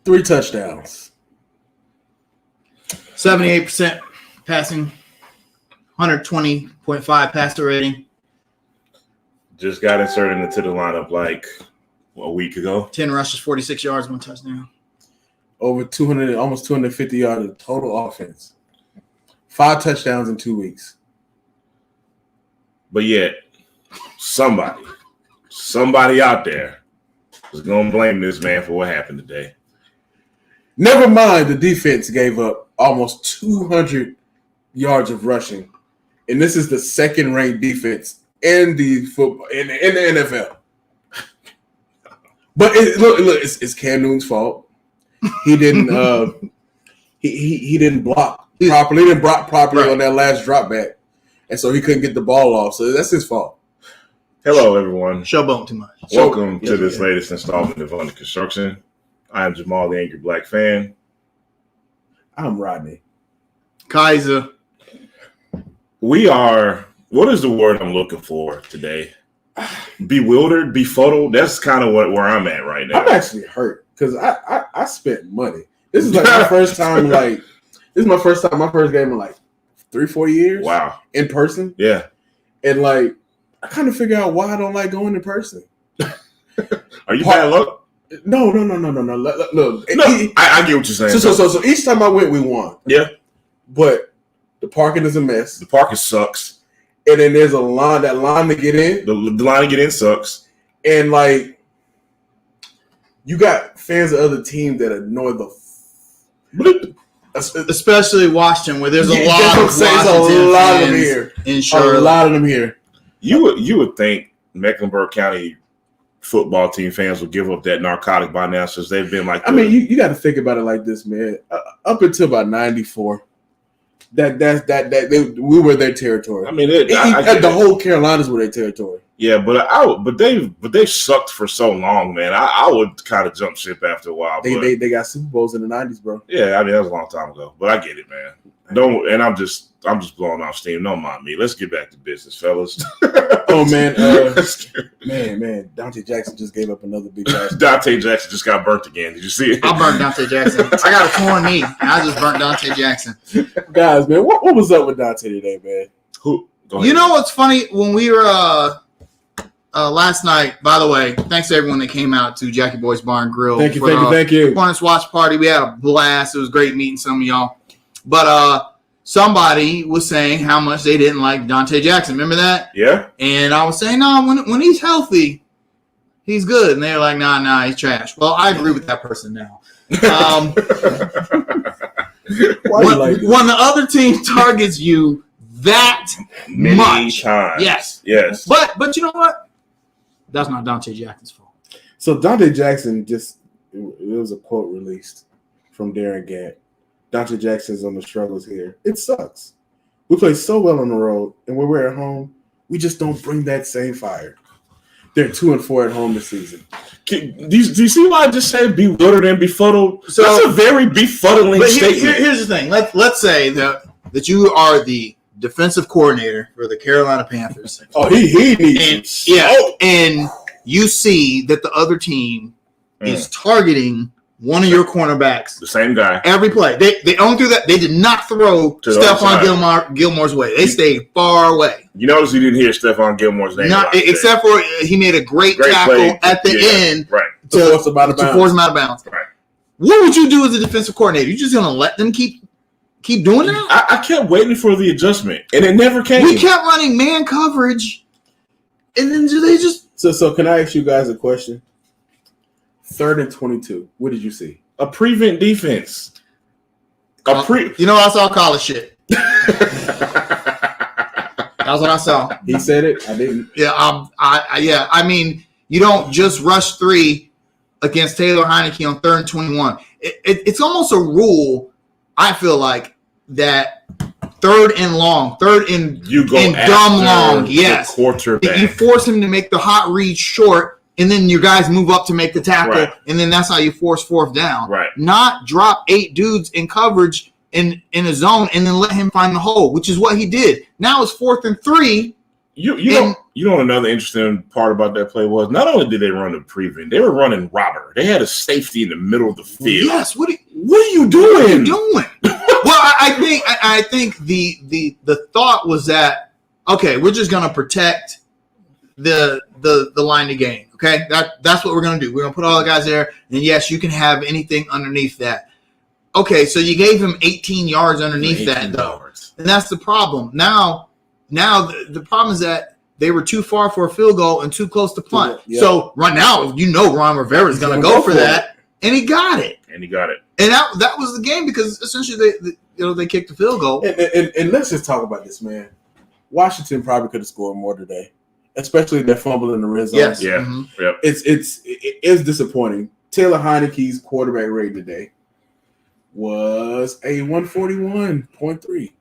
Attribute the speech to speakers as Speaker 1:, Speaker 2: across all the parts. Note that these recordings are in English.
Speaker 1: 3 touchdowns.
Speaker 2: 78% passing, 120.5 passer rating.
Speaker 3: Just got inserted into the lineup like a week ago.
Speaker 2: 10 rushes, 46 yards, 1 touchdown.
Speaker 1: Over 200, almost 250 yards of total offense. 5 touchdowns in 2 weeks.
Speaker 3: But yet, somebody out there is going to blame this man for what happened today.
Speaker 1: Never mind, the defense gave up almost 200 yards of rushing, and this is the second-ranked defense in the football in the NFL. But look, it's Cam Newton's fault. He didn't he didn't block properly. He didn't block properly on that last drop back, and so he couldn't get the ball off. So that's his fault.
Speaker 3: Hello, everyone.
Speaker 2: Showboat too much.
Speaker 3: Welcome to this latest installment of Under Construction. I am Jamal, the Angry Black Fan.
Speaker 1: I'm Rodney.
Speaker 2: Kaiser.
Speaker 3: We are, what is the word I'm looking for today? Bewildered, befuddled. That's kind of where I'm at right now.
Speaker 1: I'm actually hurt because I spent money. This is like my first time. This is my first time. My first game in like 3-4 years.
Speaker 3: Wow.
Speaker 1: In person.
Speaker 3: Yeah.
Speaker 1: And I kind of figure out why I don't like going in person.
Speaker 3: Are you bad luck?
Speaker 1: No. Look,
Speaker 3: I get what you're saying.
Speaker 1: So each time I went, we won.
Speaker 3: Yeah.
Speaker 1: But the parking is a mess.
Speaker 3: The parking sucks.
Speaker 1: And then there's a line. That line to get in.
Speaker 3: The line to get in sucks.
Speaker 1: And you got fans of other teams that annoy
Speaker 2: especially Washington, where there's a lot of them here.
Speaker 1: A lot of them here.
Speaker 3: You would think Mecklenburg County football team fans would give up that narcotic by now, since they've been like.
Speaker 1: You got to think about it like this, man. Up until about '94, we were their territory. The whole Carolinas were their territory.
Speaker 3: Yeah, but they sucked for so long, man. I would kind of jump ship after a while.
Speaker 1: They got Super Bowls in the '90s, bro.
Speaker 3: Yeah, that was a long time ago. But I get it, man. I'm just blowing off steam. Don't mind me. Let's get back to business, fellas.
Speaker 1: Oh man, man, Dante Jackson just gave up another big pass.
Speaker 3: Dante Jackson just got burnt again. Did you see it?
Speaker 2: I burnt Dante Jackson. I got a torn knee, and I just burnt Dante Jackson.
Speaker 1: Guys, man, what was up with Dante today, man?
Speaker 3: Who?
Speaker 2: You know what's funny? When we were last night, by the way, thanks to everyone that came out to Jackie Boy's Bar and Grill.
Speaker 1: Thank you.
Speaker 2: Hornets watch party. We had a blast. It was great meeting some of y'all. But somebody was saying how much they didn't like Dante Jackson. Remember that?
Speaker 3: Yeah.
Speaker 2: And I was saying, no, when he's healthy, he's good. And they were like, nah, he's trash. Well, I agree with that person now. When the other team targets you that
Speaker 3: many
Speaker 2: much
Speaker 3: times.
Speaker 2: Yes. But you know what? That's not Dante Jackson's fault.
Speaker 1: So Dante Jackson it was a quote released from Darren Gant. Dante Jackson's on the struggles here. It sucks. We play so well on the road, and when we're at home, we just don't bring that same fire. They're 2-4 at home this season.
Speaker 3: Do you see why I just said bewildered and befuddled? So that's a very befuddling statement.
Speaker 2: Here's the thing. Let's say that you are the defensive coordinator for the Carolina Panthers.
Speaker 1: Oh, he needs
Speaker 2: and you see that the other team is targeting one of your cornerbacks.
Speaker 3: The same guy.
Speaker 2: Every play. They only do that. They did not throw Stephon Gilmore's way. They stayed far away.
Speaker 3: You notice you didn't hear Stephon Gilmore's name.
Speaker 2: Except for he made a great tackle
Speaker 3: play
Speaker 2: at the end
Speaker 1: to force him out of bounds.
Speaker 3: Right.
Speaker 2: What would you do as a defensive coordinator? You just going to let them keep doing that?
Speaker 3: I kept waiting for the adjustment, and it never came.
Speaker 2: We kept running man coverage, and then they just...
Speaker 1: So can I ask you guys a question? 3rd and 22. What did you see?
Speaker 3: A prevent defense.
Speaker 2: You know, I saw college shit. That's what I saw.
Speaker 1: He said it. I didn't.
Speaker 2: Yeah. I mean, you don't just rush 3 against Taylor Heineke on 3rd and 21. It's almost a rule. I feel like that 3rd and long, 3rd and
Speaker 3: you go
Speaker 2: and dumb long. Yes.
Speaker 3: Quarterback.
Speaker 2: You force him to make the hot read short. And then your guys move up to make the tackle, and then that's how you force 4th down.
Speaker 3: Right.
Speaker 2: Not drop 8 dudes in coverage in a zone and then let him find the hole, which is what he did. Now it's 4th and 3,
Speaker 3: You know another interesting part about that play was not only did they run the prevent, they were running robber. They had a safety in the middle of the field.
Speaker 2: Yes. What are
Speaker 3: you doing?
Speaker 2: What are you doing? Well, I think the thought was that, okay, we're just gonna protect the line of game. Okay, that's what we're gonna do. We're gonna put all the guys there, and yes, you can have anything underneath that. Okay, so you gave him 18 yards underneath that, though, and that's the problem. Now the problem is that they were too far for a field goal and too close to punt. Yeah. So right now, Ron Rivera is going to go for that, and he got it. And that was the game because essentially they kicked the field goal.
Speaker 1: And let's just talk about this, man. Washington probably could have scored more today, especially their fumble in the red zone.
Speaker 2: Yes,
Speaker 3: yeah,
Speaker 2: mm-hmm.
Speaker 3: Yep.
Speaker 1: It's disappointing. Taylor Heineke's quarterback rating today was a 141.3.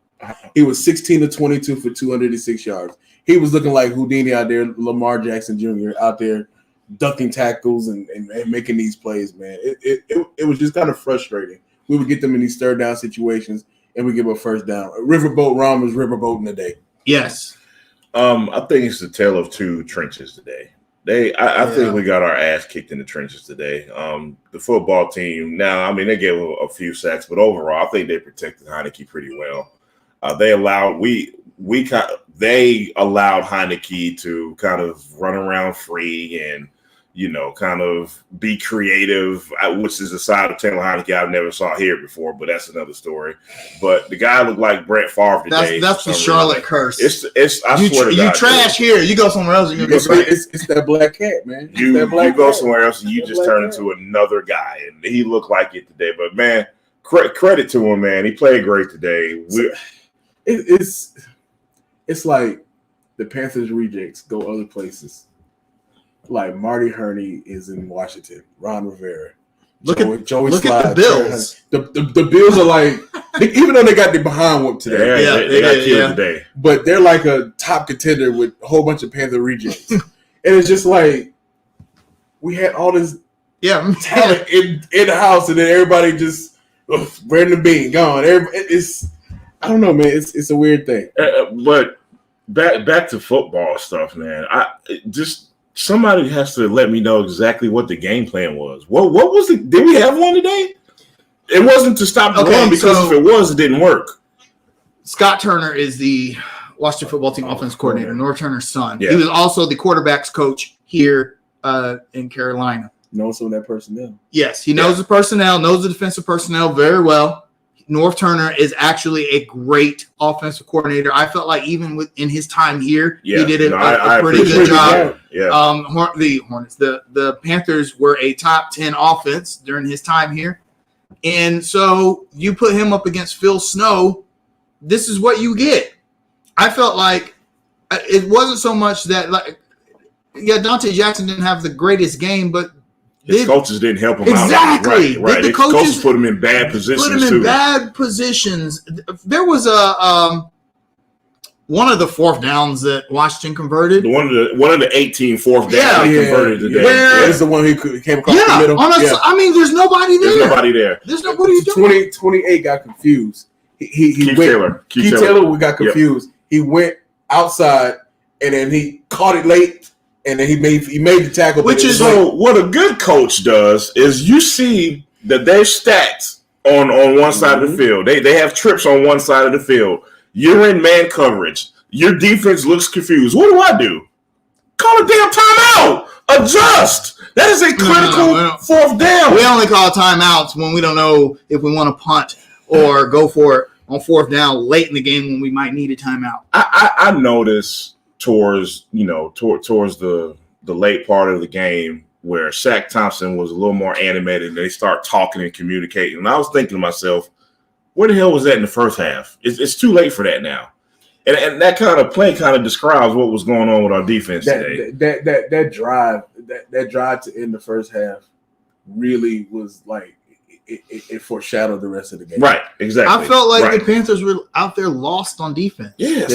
Speaker 1: He was 16 to 22 for 206 yards. He was looking like Houdini out there, Lamar Jackson Jr. out there ducking tackles and making these plays, man. It was just kind of frustrating. We would get them in these third down situations and we give a first down. Riverboat Ron was riverboating today.
Speaker 2: Yes.
Speaker 3: I think it's the tale of two trenches today. I think we got our ass kicked in the trenches today. The football team, now, I mean, they gave a few sacks, but overall, I think they protected Heineke pretty well. They allowed Heineke to kind of run around free and, kind of be creative, which is a side of Taylor Heineke I've never saw here before, but that's another story. But the guy looked like Brett Favre today.
Speaker 2: That's the Charlotte curse.
Speaker 3: It's I swear to God.
Speaker 2: You trash here. You go somewhere else and you get great.
Speaker 1: It's that black cat, man.
Speaker 3: You go somewhere else and you just turn into another guy. And he looked like it today. But, man, credit to him, man. He played great today.
Speaker 1: It's like the Panthers rejects go other places. Like Marty Herney is in Washington. Ron Rivera.
Speaker 2: Look at the Bills.
Speaker 1: The Bills are like, even though they got the behind whoop today.
Speaker 3: They got killed today.
Speaker 1: But they're like a top contender with a whole bunch of Panther rejects. And it's just like, we had all this talent in the house, and then everybody just Brandon Bean gone. I don't know, man. It's a weird thing.
Speaker 3: But back to football stuff, man. Somebody has to let me know exactly what the game plan was. What was it? Did we have one today? It wasn't to stop the run because if it was, it didn't work.
Speaker 2: Scott Turner is the Washington football team offense coordinator, Norv Turner's son.
Speaker 3: Yeah.
Speaker 2: He was also the quarterbacks coach here in Carolina.
Speaker 1: Knows some of that personnel.
Speaker 2: Yes, he knows the personnel, knows the defensive personnel very well. Norv Turner is actually a great offensive coordinator. I felt like even in his time here, he did a pretty good job.
Speaker 3: Yeah.
Speaker 2: The Hornets, the Panthers were a top 10 offense during his time here. And so you put him up against Phil Snow, this is what you get. I felt like it wasn't so much that, Dante Jackson didn't have the greatest game, but
Speaker 3: his coaches didn't help him out.
Speaker 2: Exactly.
Speaker 3: Right. The coaches put him in bad positions,
Speaker 2: bad positions. There was one of the fourth downs that Washington converted.
Speaker 3: One of the 18 fourth downs he converted today.
Speaker 1: That's the one he came across the middle.
Speaker 2: I mean, there's nobody there. What are you doing?
Speaker 1: 28 got confused.
Speaker 3: Keith Taylor
Speaker 1: got confused. Yep. He went outside and then he caught it late. And then he made the tackle.
Speaker 3: What a good coach does is you see that their stats on one side of the field. They have trips on one side of the field. You're in man coverage. Your defense looks confused. What do? Call a damn timeout. Adjust. That is a critical fourth down.
Speaker 2: We only call timeouts when we don't know if we want to punt or go for it on fourth down late in the game when we might need a timeout.
Speaker 3: I noticed towards the late part of the game where Shaq Thompson was a little more animated and they start talking and communicating. And I was thinking to myself, where the hell was that in the first half? It's too late for that now. And that kind of play kind of describes what was going on with our defense today.
Speaker 1: That drive to end the first half really was like it foreshadowed the rest of the game.
Speaker 3: Right, exactly.
Speaker 2: I felt like the Panthers were out there lost on defense.
Speaker 3: Yes.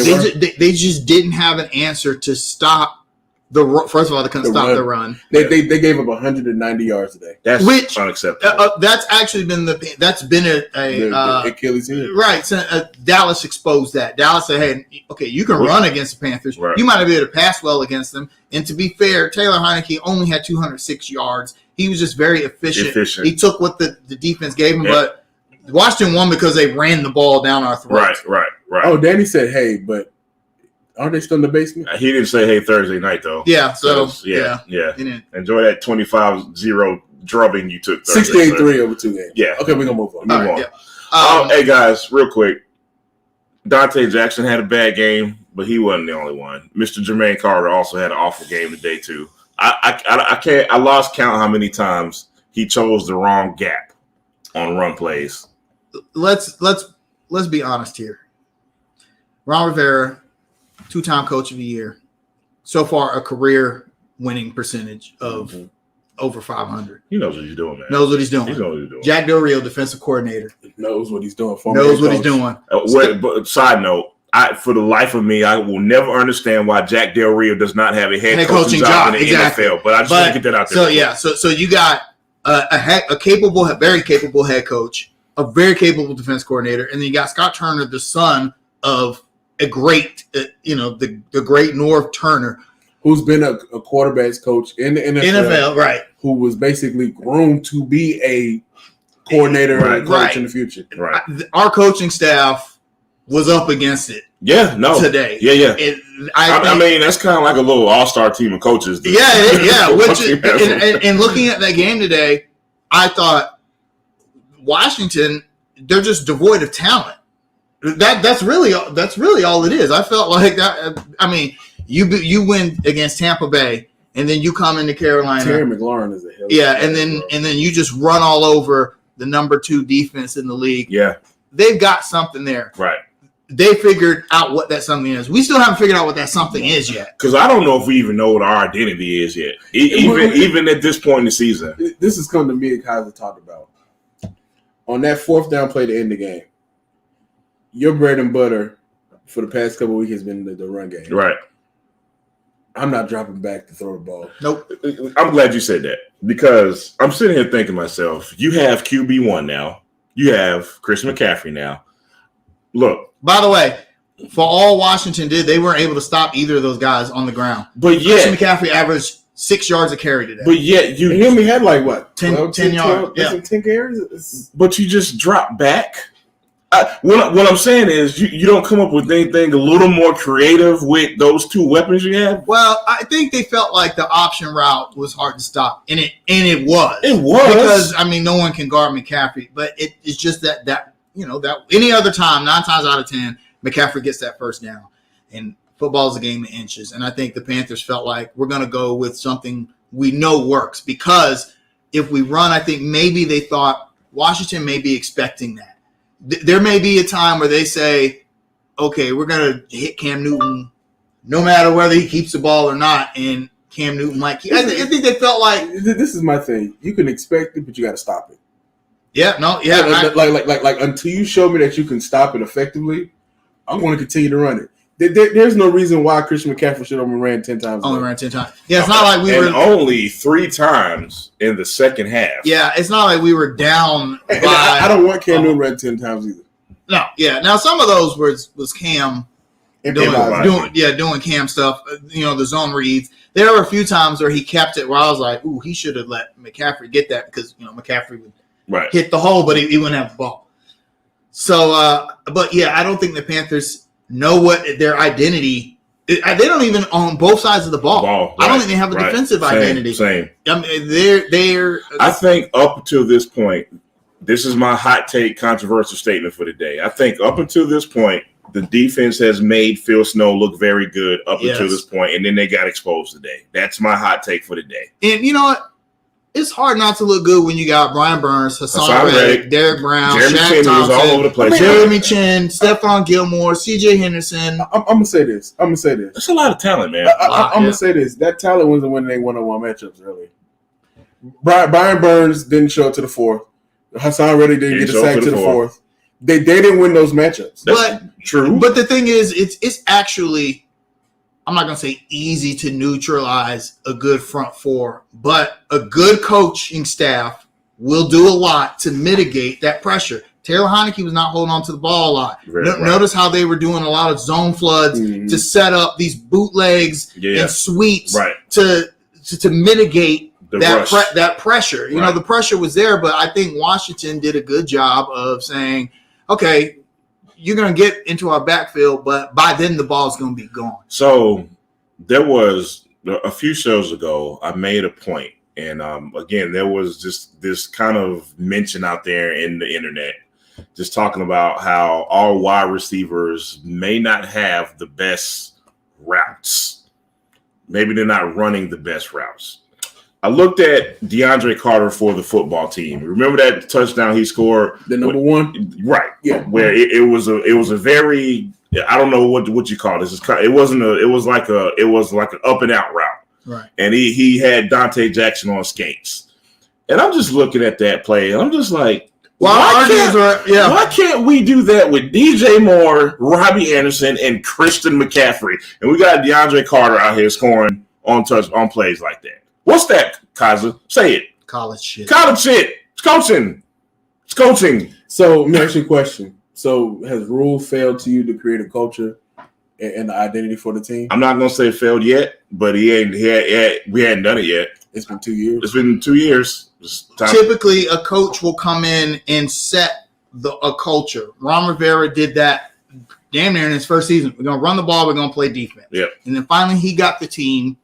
Speaker 2: They just didn't have an answer to stop First of all, they couldn't stop the run.
Speaker 1: They gave up 190 yards today.
Speaker 3: That's unacceptable.
Speaker 2: That's actually been the
Speaker 1: Achilles heel.
Speaker 2: Right. So, Dallas exposed that. Dallas said, "Hey, okay, you can run against the Panthers.
Speaker 3: Right.
Speaker 2: You might not be able to pass well against them." And to be fair, Taylor Heineke only had 206 yards. He was just very efficient. He took what the defense gave him, but Washington won because they ran the ball down our throats.
Speaker 3: Right.
Speaker 1: Oh, Danny said, "Hey, but aren't they still in the basement?"
Speaker 3: He didn't say, "Hey, Thursday night," though.
Speaker 2: Yeah. So
Speaker 3: yeah. Enjoy that 25-0 drubbing you took.
Speaker 1: 68-3 over 2 games.
Speaker 3: Yeah.
Speaker 1: Okay, we're gonna move on.
Speaker 3: Move on. Hey guys, real quick. Dante Jackson had a bad game, but he wasn't the only one. Mr. Jermaine Carter also had an awful game today too. I can't. I lost count how many times he chose the wrong gap on run plays.
Speaker 2: Let's be honest here. Ron Rivera, 2-time coach of the year, so far a career winning percentage of over 500.
Speaker 3: He knows what he's doing, man.
Speaker 2: Knows what he's doing.
Speaker 3: He knows what he's doing.
Speaker 2: Jack Del Rio, defensive coordinator,
Speaker 1: knows what he's doing.
Speaker 2: He's doing.
Speaker 3: But side note, for the life of me, I will never understand why Jack Del Rio does not have a head coaching job in the NFL. But I just want to get that out there.
Speaker 2: So you got a capable, very capable head coach, a very capable defense coordinator, and then you got Scott Turner, the son of a great, the great Norv Turner,
Speaker 1: who's been a quarterbacks coach in the NFL,
Speaker 2: right?
Speaker 1: Who was basically groomed to be a coordinator and coach in the future.
Speaker 3: Right.
Speaker 2: Our coaching staff was up against it. Today.
Speaker 3: Yeah. I mean, that's kind of like a little all-star team of coaches.
Speaker 2: Yeah. And looking at that game today, I thought Washington, they're just devoid of talent. That's really all it is. I felt like that. I mean, you win against Tampa Bay, and then you come into Carolina.
Speaker 1: Terry McLaurin is a hell.
Speaker 2: Yeah, and then you just run all over the number 2 defense in the league.
Speaker 3: Yeah,
Speaker 2: they've got something there.
Speaker 3: Right.
Speaker 2: They figured out what that something is. We still haven't figured out what that something is yet.
Speaker 3: Because I don't know if we even know what our identity is yet. Even at this point in the season.
Speaker 1: This has come to me and Kaiser talked about. On that 4th down play to end the game, your bread and butter for the past couple of weeks has been the run game.
Speaker 3: Right.
Speaker 1: I'm not dropping back to throw the ball.
Speaker 2: Nope.
Speaker 3: I'm glad you said that because I'm sitting here thinking to myself, you have QB1 now. You have Chris McCaffrey now. Look.
Speaker 2: By the way, for all Washington did, they weren't able to stop either of those guys on the ground.
Speaker 3: But yet,
Speaker 2: Chris McCaffrey averaged 6 yards a carry today.
Speaker 3: But yet,
Speaker 1: he only had like what?
Speaker 2: 10 yards.
Speaker 1: 10 carries?
Speaker 3: But you just drop back. What I'm saying is you don't come up with anything a little more creative with those 2 weapons you have.
Speaker 2: Well, I think they felt like the option route was hard to stop, and it was.
Speaker 3: It was
Speaker 2: because I mean no one can guard McCaffrey, but it's just that any other time 9 times out of 10 McCaffrey gets that first down, and football is a game of inches. And I think the Panthers felt like we're going to go with something we know works because if we run, I think maybe they thought Washington may be expecting that. There may be a time where they say, okay, we're going to hit Cam Newton no matter whether he keeps the ball or not. And Cam Newton I think they felt like.
Speaker 1: This is my thing. You can expect it, but you got to stop it.
Speaker 2: Yeah, no, yeah.
Speaker 1: Like until you show me that you can stop it effectively, I'm going to continue to run it. There's no reason why Christian McCaffrey should have been ran 10 times.
Speaker 2: Only ran 10 times. Yeah, it's not like we were
Speaker 3: only 3 times in the second half.
Speaker 2: Yeah, it's not like we were down by.
Speaker 1: I don't want Cam Newton ran 10 times either.
Speaker 2: No, yeah. Now some of those was Cam doing Cam stuff. The zone reads. There were a few times where he kept it where I was like, ooh, he should have let McCaffrey get that because McCaffrey would hit the hole, but he wouldn't have the ball. So, but yeah, I don't think the Panthers know what their identity. They don't even on both sides of the ball. I don't think they have a defensive identity.
Speaker 3: Same.
Speaker 2: I mean, they're.
Speaker 3: I think up until this point, this is my hot take, controversial statement for the day. I think up until this point, the defense has made Phil Snow look very good up until this point, and then they got exposed today. That's my hot take for the day.
Speaker 2: And you know what? It's hard not to look good when you got Brian Burns, Hassan Reddick, Derek Brown,
Speaker 3: Jeremy
Speaker 2: Shaq
Speaker 3: Chin
Speaker 2: Thompson,
Speaker 3: was all over the place.
Speaker 2: Jeremy Chin, Stephon Gilmore, C.J. Henderson.
Speaker 1: I'm gonna say this.
Speaker 3: That's a lot of talent, man.
Speaker 1: I'm gonna say this. That talent wasn't winning any one-on-one matchups early. Brian Burns didn't show up to the 4th. Hassan Reddick didn't get a sack to the 4th. They didn't win those matchups.
Speaker 3: That's true.
Speaker 2: But the thing is, it's actually I'm not going to say easy to neutralize a good front four, but a good coaching staff will do a lot to mitigate that pressure. Taylor Heineke was not holding on to the ball a lot. Notice how they were doing a lot of zone floods to set up these bootlegs and sweeps to mitigate that pressure. You know, the pressure was there, but I think Washington did a good job of saying, okay, you're going to get into our backfield, but by then the ball's going to be gone.
Speaker 3: So there was a few shows ago, I made a point, and again, there was just this kind of mention out there in the internet, just talking about how all wide receivers may not have the best routes. Maybe they're not running the best routes. I looked at DeAndre Carter for the football team. Remember that touchdown he scored?
Speaker 1: The number one?
Speaker 3: Right.
Speaker 1: Yeah.
Speaker 3: Where it was a very, I don't know what you call this. It was like an up and out route.
Speaker 2: Right.
Speaker 3: And he had Dante Jackson on skates. And I'm just looking at that play and I'm just like, why can't we do that with DJ Moore, Robbie Anderson, and Christian McCaffrey? And we got DeAndre Carter out here scoring on plays like that. What's that, Kaiser? Say it.
Speaker 2: College shit.
Speaker 3: It's coaching. It's coaching.
Speaker 1: So let me ask you a question. So has Rule failed to you to create a culture and the identity for the team?
Speaker 3: I'm not gonna say failed yet, but we hadn't done it yet.
Speaker 1: It's been 2 years.
Speaker 3: It's been 2 years.
Speaker 2: Typically, a coach will come in and set a culture. Ron Rivera did that damn near in his first season. We're going to run the ball. We're going to play defense.
Speaker 3: Yep.
Speaker 2: And then finally he got the team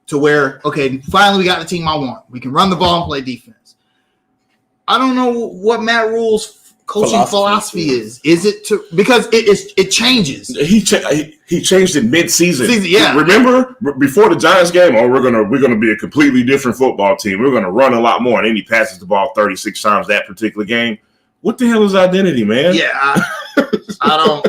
Speaker 2: to where, okay, finally we got the team I want. We can run the ball and play defense. I don't know what Matt Rule's coaching philosophy is. Is it because it changes?
Speaker 3: He changed it mid-season.
Speaker 2: Yeah.
Speaker 3: Remember before the Giants game? Oh, we're gonna be a completely different football team. We're gonna run a lot more, and then he passes the ball 36 times that particular game. What the hell is identity, man?
Speaker 2: Yeah, I don't.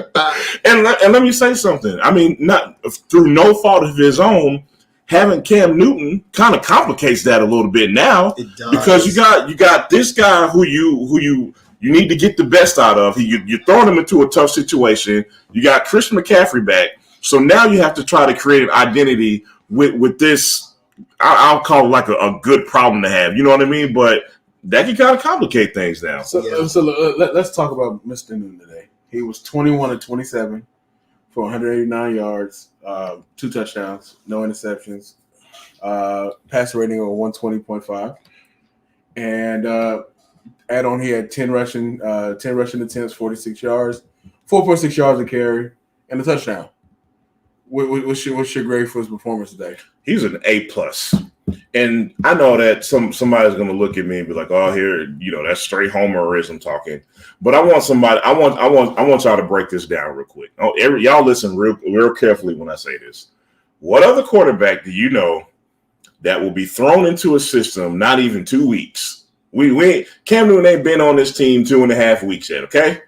Speaker 3: And let me say something. I mean, not through no fault of his own. Having Cam Newton kind of complicates that a little bit now.
Speaker 2: It does.
Speaker 3: Because you got this guy who you need to get the best out of. You're throwing him into a tough situation. You got Christian McCaffrey back. So now you have to try to create an identity with this. I'll call it like a good problem to have. You know what I mean? But that can kind of complicate things now.
Speaker 1: So let's talk about Mr. Newton today. He was 21 of 27 for 189 yards, 2 touchdowns, no interceptions, passer rating of 120.5, and add on he had 10 rushing attempts, 46 yards, 4.6 yards a carry, and a touchdown. What's your grade for his performance today?
Speaker 3: He's an A+. And I know that somebody's going to look at me and be like, "Oh, here, that's straight homerism talking." But I want y'all to break this down real quick. Y'all listen real carefully when I say this. What other quarterback do you know that will be thrown into a system not even 2 weeks? Cam Newton ain't been on this team 2.5 weeks yet. Okay,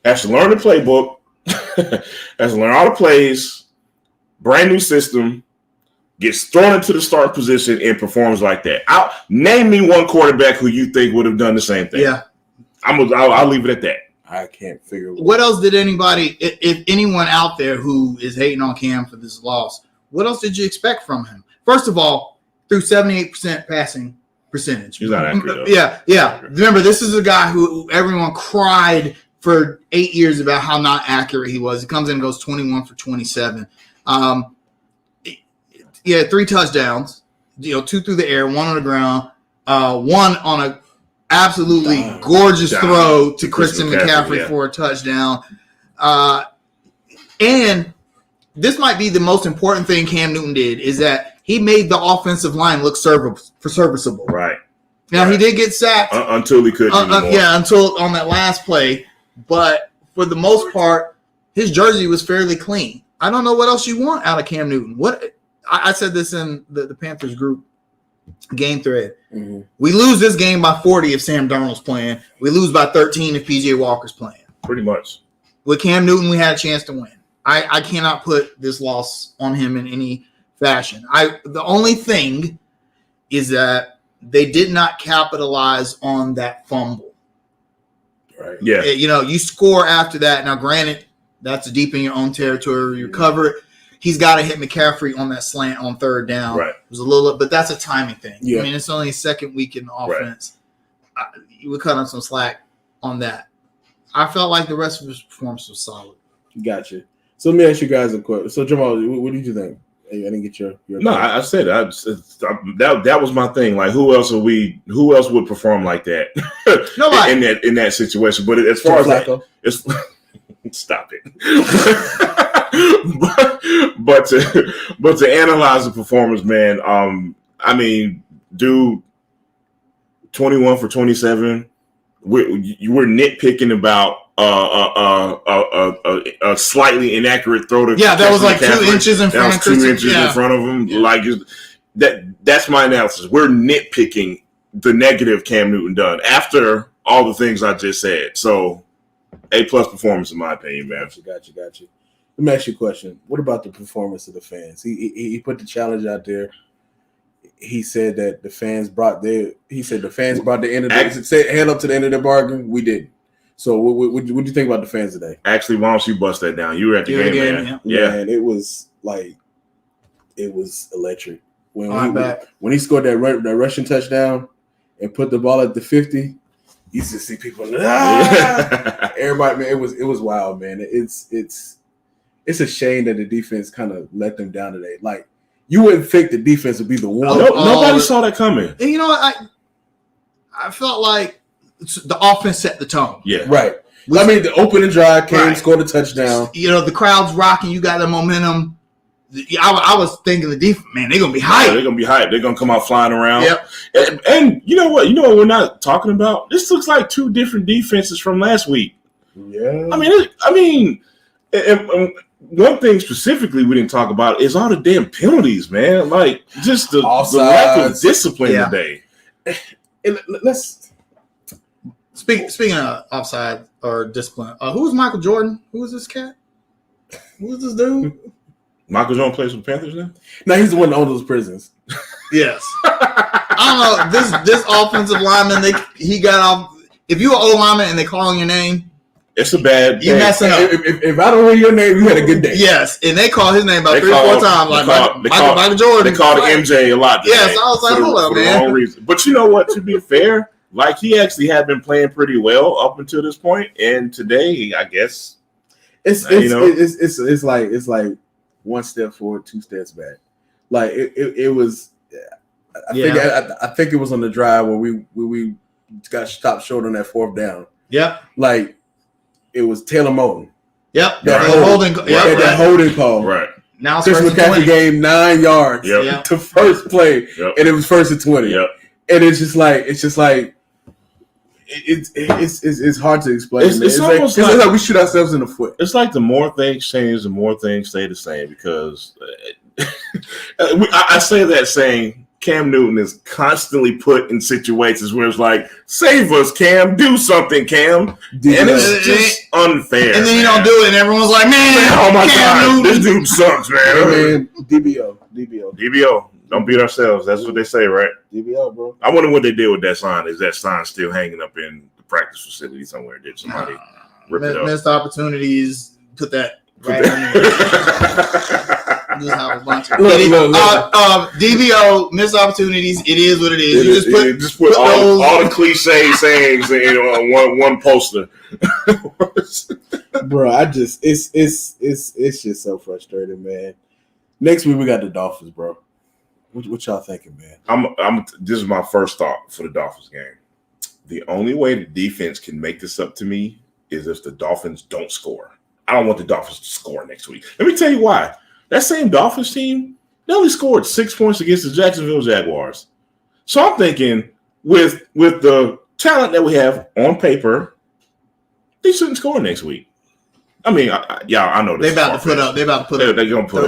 Speaker 3: has to learn the playbook, has to learn all the plays, brand new system. Gets thrown into the starting position and performs like that. Name me one quarterback who you think would have done the same thing.
Speaker 2: Yeah,
Speaker 3: I'll leave it at that.
Speaker 1: I can't figure.
Speaker 2: What else did anybody, if anyone out there who is hating on Cam for this loss, what else did you expect from him? First of all, threw 78% passing percentage.
Speaker 3: He's not accurate.
Speaker 2: Yeah. Remember, this is a guy who everyone cried for 8 years about how not accurate he was. He comes in and goes 21 for 27. Yeah, 3 touchdowns, 2 through the air, 1 on the ground, 1 on a absolutely gorgeous throw to Christian McCaffrey for a touchdown. And this might be the most important thing Cam Newton did is that he made the offensive line look serviceable.
Speaker 3: Right.
Speaker 2: Now, he did get sacked.
Speaker 3: Until he couldn't anymore.
Speaker 2: Until on that last play. But for the most part, his jersey was fairly clean. I don't know what else you want out of Cam Newton. I said this in the Panthers group game thread. Mm-hmm. We lose this game by 40 if Sam Darnold's playing. We lose by 13 if PJ Walker's playing.
Speaker 3: Pretty much.
Speaker 2: With Cam Newton, we had a chance to win. I cannot put this loss on him in any fashion. The only thing is that they did not capitalize on that fumble.
Speaker 1: Right.
Speaker 3: Yeah.
Speaker 2: You score after that. Now, granted, that's deep in your own territory. You cover it. he's got to hit McCaffrey on that slant on third down.
Speaker 3: Right.
Speaker 2: It was a little, but that's a timing thing.
Speaker 1: Yeah.
Speaker 2: I mean, it's only a second week in the offense. You would cut him some slack on that. I felt like the rest of his performance was solid.
Speaker 1: Gotcha. So let me ask you guys a question. So Jamal, what did you think? I didn't get your
Speaker 3: No, I said that was my thing. Like, who else would perform like that?
Speaker 2: Nobody
Speaker 3: in that situation. But as far as that, it's stop it. but to analyze the performance, man. I mean, dude, 21 for 27. We're nitpicking about a slightly inaccurate throw to
Speaker 2: that was like
Speaker 3: McCaffrey.
Speaker 2: 2 inches in front of
Speaker 3: That was 2 inches in front of him.
Speaker 2: Yeah.
Speaker 3: Like that's my analysis. We're nitpicking the negative Cam Newton done after all the things I just said. So A+ performance in my opinion, man.
Speaker 1: Gotcha. Let me ask you a question. What about the performance of the fans? He put the challenge out there. He said that the fans brought the end of the head up to the end of the bargain. We didn't. So what do you think about the fans today?
Speaker 3: Actually, why don't you bust that down? You were at the game, man. Yeah.
Speaker 1: Man, it was electric. When he scored that rushing touchdown and put the ball at the 50, you used to see people. Everybody, man, it was wild, man. It's a shame that the defense kind of let them down today. Like, you wouldn't think the defense would be the one.
Speaker 3: Nobody saw that coming.
Speaker 2: And you know what? I felt like the offense set the tone.
Speaker 3: Yeah.
Speaker 1: Right. I mean, the opening drive came, scored a touchdown.
Speaker 2: You know, the crowd's rocking. You got the momentum. I was thinking the defense, man, they're going to be hyped.
Speaker 3: Yeah, they're going to be hyped. They're going to come out flying around.
Speaker 2: Yep.
Speaker 3: And you know what? We're not talking about? This looks like 2 different defenses from last week.
Speaker 1: Yeah.
Speaker 3: I mean, one thing specifically we didn't talk about is all the damn penalties, man. Like, just the lack of discipline today.
Speaker 1: And let's
Speaker 2: speaking of offside or discipline. Who was Michael Jordan? Who was this cat? Who was this dude?
Speaker 3: Michael Jordan plays for the Panthers now?
Speaker 1: No, he's the one that owns those prisons.
Speaker 2: Yes. I don't know. This offensive lineman, he got off. If you're an O lineman and they call on your name,
Speaker 3: it's a bad
Speaker 2: you messing up.
Speaker 1: If I don't hear your name, you had a good day.
Speaker 2: Yes, and they call his name about 3 or 4 times. Like Michael Jordan.
Speaker 3: They called MJ a lot today.
Speaker 2: Yes, I was like, hold up, man.
Speaker 3: For the wrong reason. But you know what? To be fair, like, he actually had been playing pretty well up until this point, and today, I guess,
Speaker 1: it's like 1 step forward, 2 steps back. Like it was. I think it was on the drive where we got stopped short on that 4th down.
Speaker 2: Yep.
Speaker 1: Like, it was Taylor Moton.
Speaker 2: Yep.
Speaker 1: That holding call.
Speaker 3: Right.
Speaker 2: Now
Speaker 1: Chris McCaffrey gained 9 yards to first play, and it was 1st and 20.
Speaker 3: Yep.
Speaker 1: And it's just like it's hard to explain. It's like we shoot ourselves in the foot.
Speaker 3: It's like the more things change, the more things stay the same. Because I say that saying Cam Newton is constantly put in situations where it's like, save us, Cam, do something, Cam. And it's just unfair.
Speaker 2: And then you don't do it, and everyone's like, man,
Speaker 3: oh my
Speaker 2: Cam
Speaker 3: God, this dude sucks, man. DBO. Don't beat ourselves. That's what they say, right?
Speaker 1: DBO, bro.
Speaker 3: I wonder what they did with that sign. Is that sign still hanging up in the practice facility somewhere? Did somebody rip it up?
Speaker 2: Missed opportunities. Put that right on DBO, missed opportunities. It is what it is. You
Speaker 3: just put all the cliche sayings on one poster.
Speaker 1: Bro, it's just so frustrating, man. Next week we got the Dolphins, bro. What y'all thinking, man?
Speaker 3: This is my first thought for the Dolphins game. The only way the defense can make this up to me is if the Dolphins don't score. I don't want the Dolphins to score next week. Let me tell you why. That same Dolphins team, they only scored 6 points against the Jacksonville Jaguars. So I'm thinking with the talent that we have on paper, they shouldn't score next week. I mean, I know this.
Speaker 2: They're about to put up. They're
Speaker 3: gonna put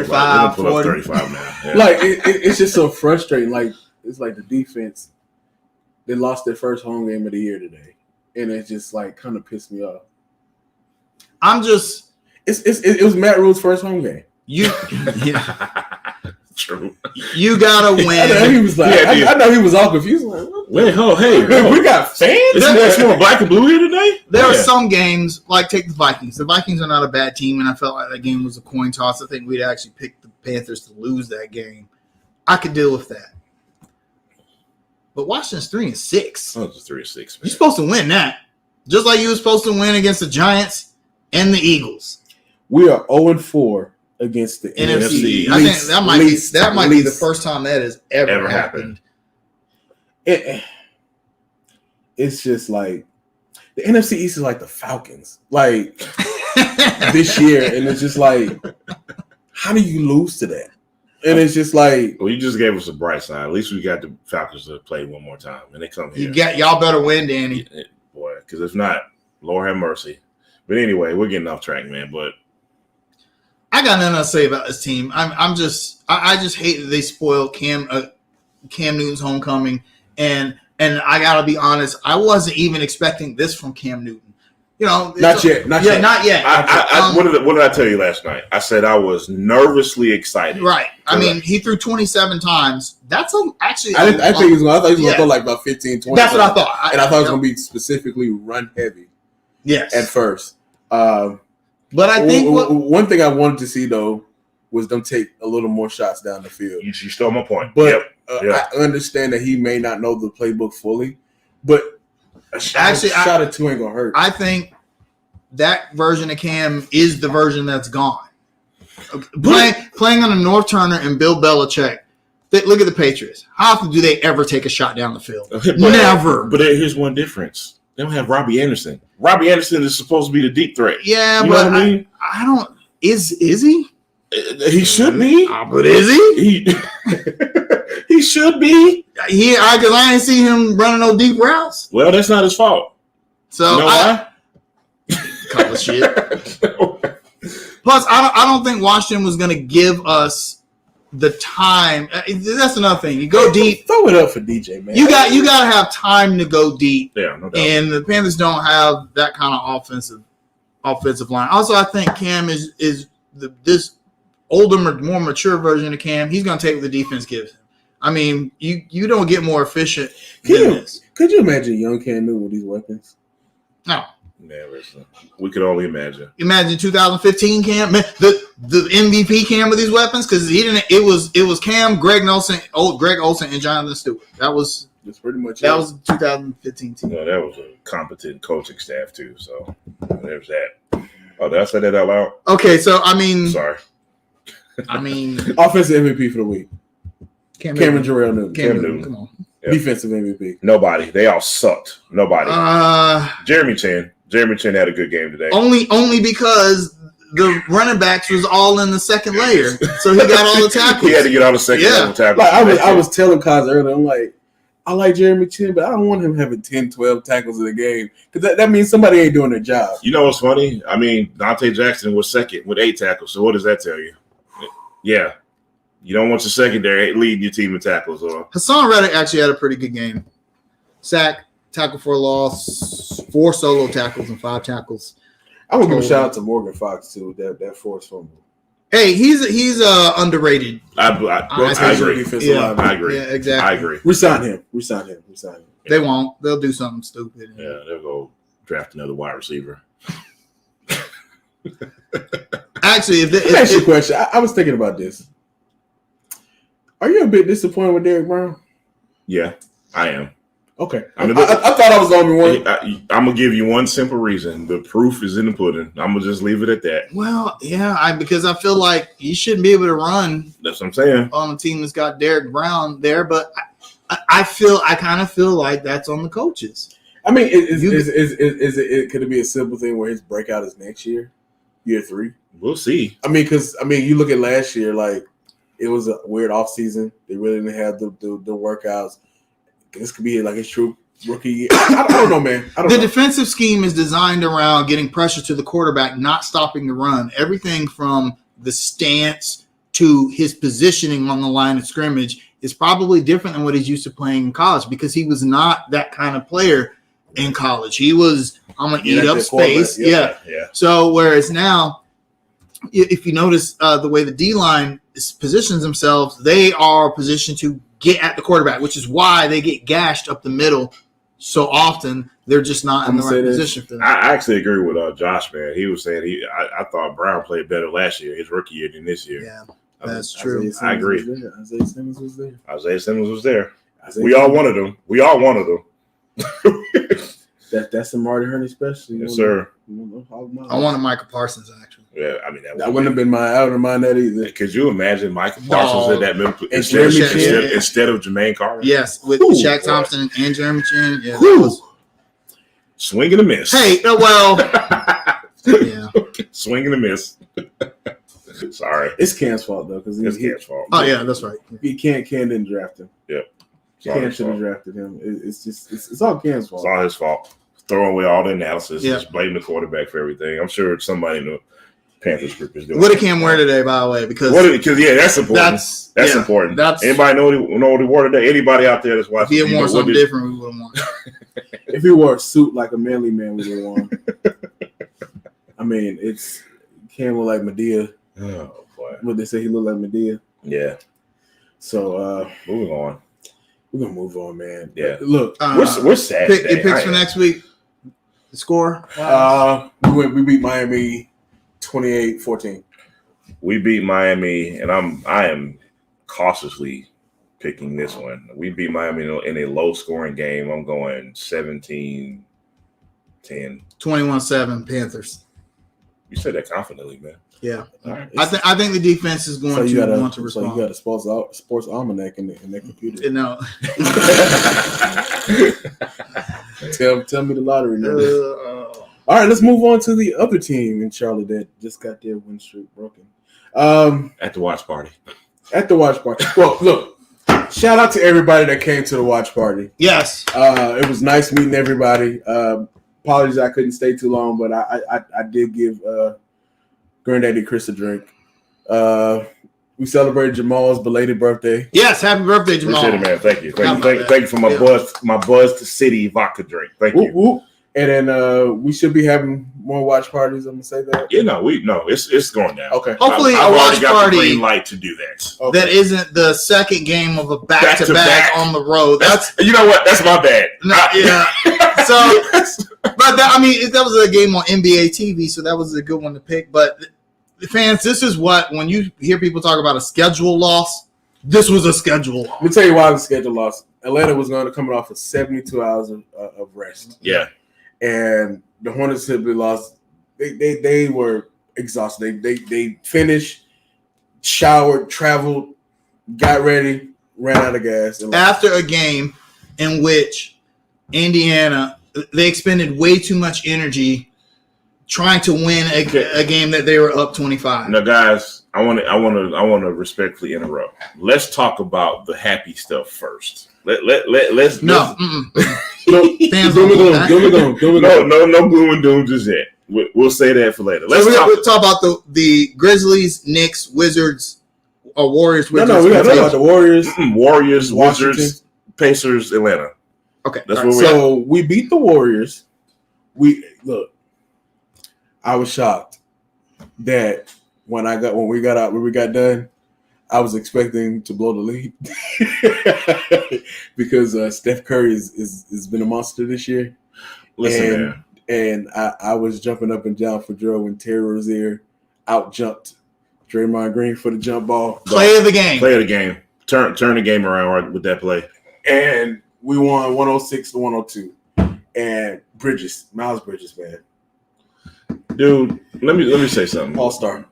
Speaker 3: 35, 35 now. Yeah.
Speaker 1: Like it's just so frustrating. Like, it's like the defense, they lost their first home game of the year today, and it just like kind of pissed me off.
Speaker 2: It
Speaker 1: was Matt Rule's first home game.
Speaker 3: True.
Speaker 2: You gotta win.
Speaker 1: I know he was like, I know he was all confused. Like,
Speaker 3: Wait, hey,
Speaker 1: we got fans.
Speaker 3: It's more black and blue here today.
Speaker 2: There are some games, like take the Vikings. The Vikings are not a bad team, and I felt like that game was a coin toss. I think we'd actually pick the Panthers to lose that game. I could deal with that. But Washington's 3-6.
Speaker 3: Oh, it's 3-6.
Speaker 2: You're supposed to win that. Just like you were supposed to win against the Giants and the Eagles.
Speaker 1: We are 0-4 against the
Speaker 2: NFC.
Speaker 1: NFC.
Speaker 2: I think that might be the first time that has ever happened.
Speaker 1: It's just like the NFC East is like the Falcons, like this year, and it's just like, how do you lose to that? And it's just like,
Speaker 3: well, you just gave us a bright side. At least we got the Falcons to play one more time, and they come here.
Speaker 2: Y'all better win, Danny.
Speaker 3: Boy, because if not, Lord have mercy. But anyway, we're getting off track, man. But
Speaker 2: I got nothing to say about this team. I just hate that they spoiled Cam Newton's homecoming, and I gotta be honest, I wasn't even expecting this from Cam Newton. You know,
Speaker 1: not yet.
Speaker 2: Not yet.
Speaker 3: What did I tell you last night? I said I was nervously excited.
Speaker 2: Right. I mean, he threw 27 times. That's actually.
Speaker 1: I thought he was going to throw like about 15, 20.
Speaker 2: That's what I thought.
Speaker 1: And I thought it was going to be specifically run heavy.
Speaker 2: Yes.
Speaker 1: At first.
Speaker 2: But I think
Speaker 1: one thing I wanted to see though was them take a little more shots down the field.
Speaker 3: You stole my point.
Speaker 1: But I understand that he may not know the playbook fully, but a shot or two ain't gonna hurt.
Speaker 2: I think that version of Cam is the version that's gone. Playing on a North Turner and Bill Belichick. Look at the Patriots. How often do they ever take a shot down the field? Never.
Speaker 3: But here's one difference. They don't have Robbie Anderson. Robbie Anderson is supposed to be the deep threat.
Speaker 2: Yeah,
Speaker 3: you
Speaker 2: but
Speaker 3: know what I mean?
Speaker 2: I don't. Is he?
Speaker 3: He should be.
Speaker 2: But is he?
Speaker 3: He should be.
Speaker 2: Because I didn't see him running no deep routes.
Speaker 3: Well, that's not his fault.
Speaker 2: So
Speaker 3: you know why?
Speaker 2: Couple of shit. Plus, I don't think Washington was going to give us the time. That's another thing. You go deep.
Speaker 1: Throw it up for DJ, man.
Speaker 2: You got to have time to go deep.
Speaker 3: Yeah, no doubt.
Speaker 2: And the Panthers don't have that kind of offensive line. Also, I think Cam is this older, more mature version of Cam. He's going to take what the defense gives him. I mean, you don't get more efficient than this.
Speaker 1: Could you imagine young Cam Newton with these weapons?
Speaker 2: No.
Speaker 3: Never. We could only imagine.
Speaker 2: Imagine 2015 Cam, the MVP Cam with these weapons, because he didn't. It was Cam, Greg Olsen, and Jonathan Stewart. That's
Speaker 1: pretty much
Speaker 2: that was 2015 team.
Speaker 3: No, that was a competent coaching staff too. So there's that. Oh, did I say that out loud?
Speaker 2: Okay, so I mean,
Speaker 3: sorry.
Speaker 1: Offensive MVP for the week. Cameron Jarrell Newton.
Speaker 2: Cam Newton. Come on.
Speaker 3: Yep.
Speaker 1: Defensive MVP.
Speaker 3: Nobody. They all sucked. Nobody. Jeremy Chin had a good game today.
Speaker 2: Only because the running backs was all in the second layer, so he got all the tackles.
Speaker 3: He had to get all the second level tackles.
Speaker 1: Like I was telling Kaz earlier, I'm like, I like Jeremy Chin, but I don't want him having 10, 12 tackles in the game because that means somebody ain't doing their job.
Speaker 3: You know what's funny? I mean, Dante Jackson was second with 8 tackles. So what does that tell you? Yeah. You don't want your secondary leading your team in tackles. Or
Speaker 2: Hassan Reddick actually had a pretty good game. Sack, tackle for a loss, 4 solo tackles and 5 tackles.
Speaker 1: I'm gonna give a shout out to Morgan Fox too. That forced fumble.
Speaker 2: Hey, he's underrated.
Speaker 3: I agree.
Speaker 1: Yeah.
Speaker 3: I agree.
Speaker 2: Yeah, exactly.
Speaker 3: I agree.
Speaker 1: Resign him.
Speaker 2: They won't. They'll do something stupid.
Speaker 3: Yeah, they'll go draft another wide receiver.
Speaker 2: Actually,
Speaker 1: let me ask you a question. I was thinking about this. Are you a bit disappointed with Derrick Brown?
Speaker 3: Yeah, I am.
Speaker 1: Okay. I thought I was the only one.
Speaker 3: I'm going to give you one simple reason. The proof is in the pudding. I'm going to just leave it at that.
Speaker 2: Well, yeah, because I feel like you shouldn't be able to run.
Speaker 3: That's what I'm saying.
Speaker 2: On a team that's got Derrick Brown there, but I kind of feel like that's on the coaches.
Speaker 1: I mean, could it be a simple thing where his breakout is next year 3?
Speaker 3: We'll see.
Speaker 1: I mean, because you look at last year, like it was a weird offseason. They really didn't have the workouts. This could be like a true rookie year. I don't know, man. The
Speaker 2: defensive scheme is designed around getting pressure to the quarterback, not stopping the run. Everything from the stance to his positioning on the line of scrimmage is probably different than what he's used to playing in college because he was not that kind of player in college. He was, I'm going to eat up space. Yeah. So whereas now, if you notice the way the D-line positions themselves, they are positioned to get at the quarterback, which is why they get gashed up the middle so often. They're just not in the right position for that.
Speaker 3: I actually agree with Josh, man. He was saying I thought Brown played better last year, his rookie year, than this year.
Speaker 2: Yeah, that's true.
Speaker 3: I agree.
Speaker 1: Isaiah Simmons was there.
Speaker 3: Isaiah Simmons was there. We all wanted him.
Speaker 1: That's the Marty Hurney special.
Speaker 3: Yes, sir.
Speaker 2: I wanted Michael Parsons, actually.
Speaker 3: Yeah, I mean,
Speaker 1: that wouldn't have been I wouldn't mind that either.
Speaker 3: Could you imagine Michael Parsons in that middle instead of Jermaine Carter?
Speaker 2: Yes, with Shaq Thompson and Jeremy Chin. Yeah, that was
Speaker 3: swing and a miss.
Speaker 2: Hey, well, yeah,
Speaker 3: swing and a miss. Sorry,
Speaker 1: it's Cam's fault though, because
Speaker 3: it's Cam's fault.
Speaker 2: Oh yeah, that's right.
Speaker 1: Cam didn't draft him.
Speaker 3: Yeah,
Speaker 1: Cam should have drafted him. It's all Cam's fault.
Speaker 3: It's all his fault. Throwing away all the analysis, just blaming the quarterback for everything. I'm sure somebody in the Panthers group is doing.
Speaker 2: What did Cam wear today, by the way? Because
Speaker 3: that's important. That's important. Anybody know what he wore today? Anybody out there that's watching?
Speaker 2: If he had worn something different, we would have won.
Speaker 1: If he wore a suit like a manly man, we would have won. I mean, it's Cam look like Medea.
Speaker 3: Oh boy!
Speaker 1: What they say, he looked like Medea.
Speaker 3: Yeah.
Speaker 1: So
Speaker 3: moving on.
Speaker 1: We're gonna move on, man.
Speaker 3: Yeah.
Speaker 1: Look,
Speaker 3: we're sad.
Speaker 2: Your picks for next week. The score?
Speaker 1: We beat Miami 28-14.
Speaker 3: We beat Miami, and I am cautiously picking this one. We beat Miami in a low-scoring game. I'm going 17-10.
Speaker 2: 21-7 Panthers.
Speaker 3: You said that confidently, man.
Speaker 2: Yeah. Right. I think the defense is going to want to respond.
Speaker 1: So you got a sports almanac in that computer.
Speaker 2: No.
Speaker 1: Tell me the lottery numbers. All right, let's move on to the other team in Charlotte that just got their win streak broken.
Speaker 3: At the watch party.
Speaker 1: Well, look, shout out to everybody that came to the watch party.
Speaker 2: Yes.
Speaker 1: It was nice meeting everybody. Apologies I couldn't stay too long, but I did give Granddaddy Chris a drink. We celebrated Jamal's belated birthday.
Speaker 2: Yes, happy birthday, Jamal.
Speaker 3: Appreciate it, man. Thank you. Thank you for my Buzz to City vodka drink. Thank you.
Speaker 1: Whoop. And then we should be having more watch parties. I'm gonna say that.
Speaker 3: Yeah, it's going down.
Speaker 1: Okay.
Speaker 2: Hopefully,
Speaker 3: I've
Speaker 2: a watch
Speaker 3: already got
Speaker 2: party
Speaker 3: the green light to do that.
Speaker 2: Okay. That isn't the second game of a back-to-back on the road. That's
Speaker 3: you know what? That's my bad.
Speaker 2: No, yeah. So, but that was a game on NBA TV, so that was a good one to pick. But the fans, this is what when you hear people talk about a schedule loss, this was a schedule loss.
Speaker 1: Let me tell you why it was a schedule loss. Atlanta was going to come off of 72 hours of rest.
Speaker 3: Yeah.
Speaker 1: And the Hornets simply lost. They were exhausted. They finished, showered, traveled, got ready, ran out of gas.
Speaker 2: After a game in which Indiana, they expended way too much energy trying to win a game that they were up 25.
Speaker 3: Now, guys, I want to respectfully interrupt. Let's talk about the happy stuff first. Let's
Speaker 2: no.
Speaker 1: No
Speaker 3: gloom and doom just yet. We'll say that for later.
Speaker 2: We'll talk about the Grizzlies, Knicks, Wizards, or Warriors. Wizards.
Speaker 1: No, we got to talk about the Warriors.
Speaker 3: Warriors, Wizards, Pacers, Atlanta.
Speaker 2: Okay,
Speaker 3: that's what
Speaker 1: so we beat the Warriors. I was shocked that when we got done, I was expecting to blow the lead because Steph Curry has been a monster this year.
Speaker 3: Listen, man.
Speaker 1: And I was jumping up and down for Joe when Terry Rozier out-jumped Draymond Green for the jump ball.
Speaker 2: Play of the game.
Speaker 3: Turn the game around with that play.
Speaker 1: And we won 106-102. And Miles Bridges, man.
Speaker 3: Dude, let me say something.
Speaker 1: All-star.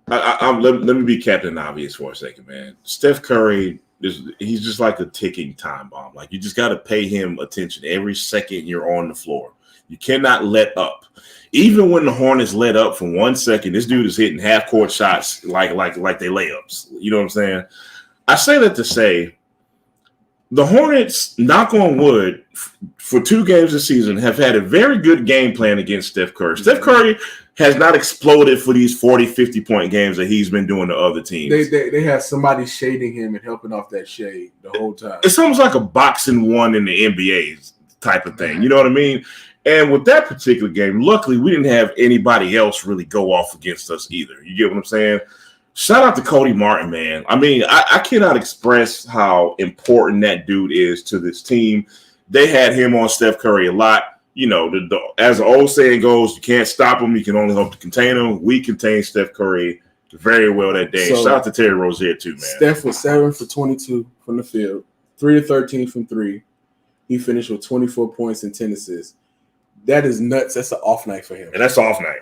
Speaker 3: Let me be Captain Obvious for a second, man. Steph Curry he's just like a ticking time bomb. Like, you just got to pay him attention every second you're on the floor. You cannot let up. Even when the Hornets let up for 1 second, this dude is hitting half-court shots like they layups. You know what I'm saying? I say that to say the Hornets, knock on wood, for 2 games this season have had a very good game plan against Steph Curry. Steph Curry has not exploded for these 40, 50-point games that he's been doing to other teams.
Speaker 1: They have somebody shading him and helping off that shade the whole time.
Speaker 3: It's almost like a boxing one in the NBA type of thing. You know what I mean? And with that particular game, luckily we didn't have anybody else really go off against us either. You get what I'm saying? Shout out to Cody Martin, man. I mean, I cannot express how important that dude is to this team. They had him on Steph Curry a lot. You know, as the old saying goes, you can't stop him. You can only hope to contain him. We contained Steph Curry very well that day.
Speaker 1: So,
Speaker 3: shout out to Terry Rozier, too, man.
Speaker 1: Steph was 7 for 22 from the field, 3 of 13 from 3. He finished with 24 points and 10 assists. That is nuts. That's an off night for him.
Speaker 3: And that's off night.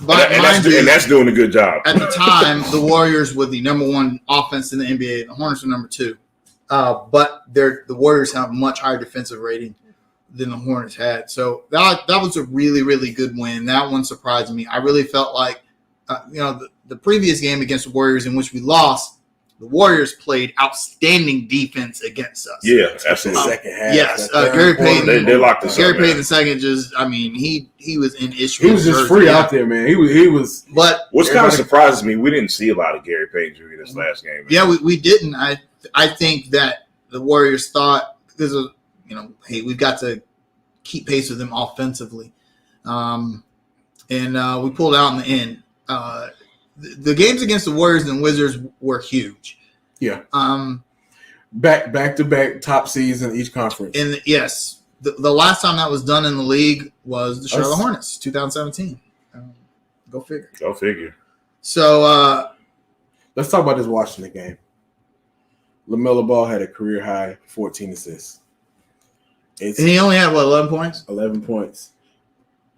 Speaker 2: But
Speaker 3: And that's doing a good job.
Speaker 2: At the time, the Warriors were the number one offense in the NBA. The Hornets were number 2. But the Warriors have a much higher defensive rating than the Hornets had. So that was a really, really good win. That one surprised me. I really felt like, the previous game against the Warriors in which we lost, the Warriors played outstanding defense against us.
Speaker 3: Yeah, absolutely.
Speaker 1: Second half.
Speaker 2: Yes, Gary Payton.
Speaker 3: They locked us
Speaker 2: Gary
Speaker 3: up.
Speaker 2: Payton second he was in issue.
Speaker 1: He was just free out there, man. He was.
Speaker 2: But
Speaker 3: What's kind of surprises me, we didn't see a lot of Gary Payton during this last game. Man.
Speaker 2: Yeah, we didn't. I think that the Warriors thought because of hey, we've got to keep pace with them offensively, and we pulled out in the end. The games against the Warriors and Wizards were huge.
Speaker 1: Yeah. Back to back top seeds in each conference.
Speaker 2: And yes, the last time that was done in the league was the Charlotte Hornets, 2017. Go figure.
Speaker 3: Go figure.
Speaker 2: So
Speaker 1: let's talk about this Washington game. LaMelo Ball had a career high 14 assists.
Speaker 2: And he only had 11 points?
Speaker 1: 11 points.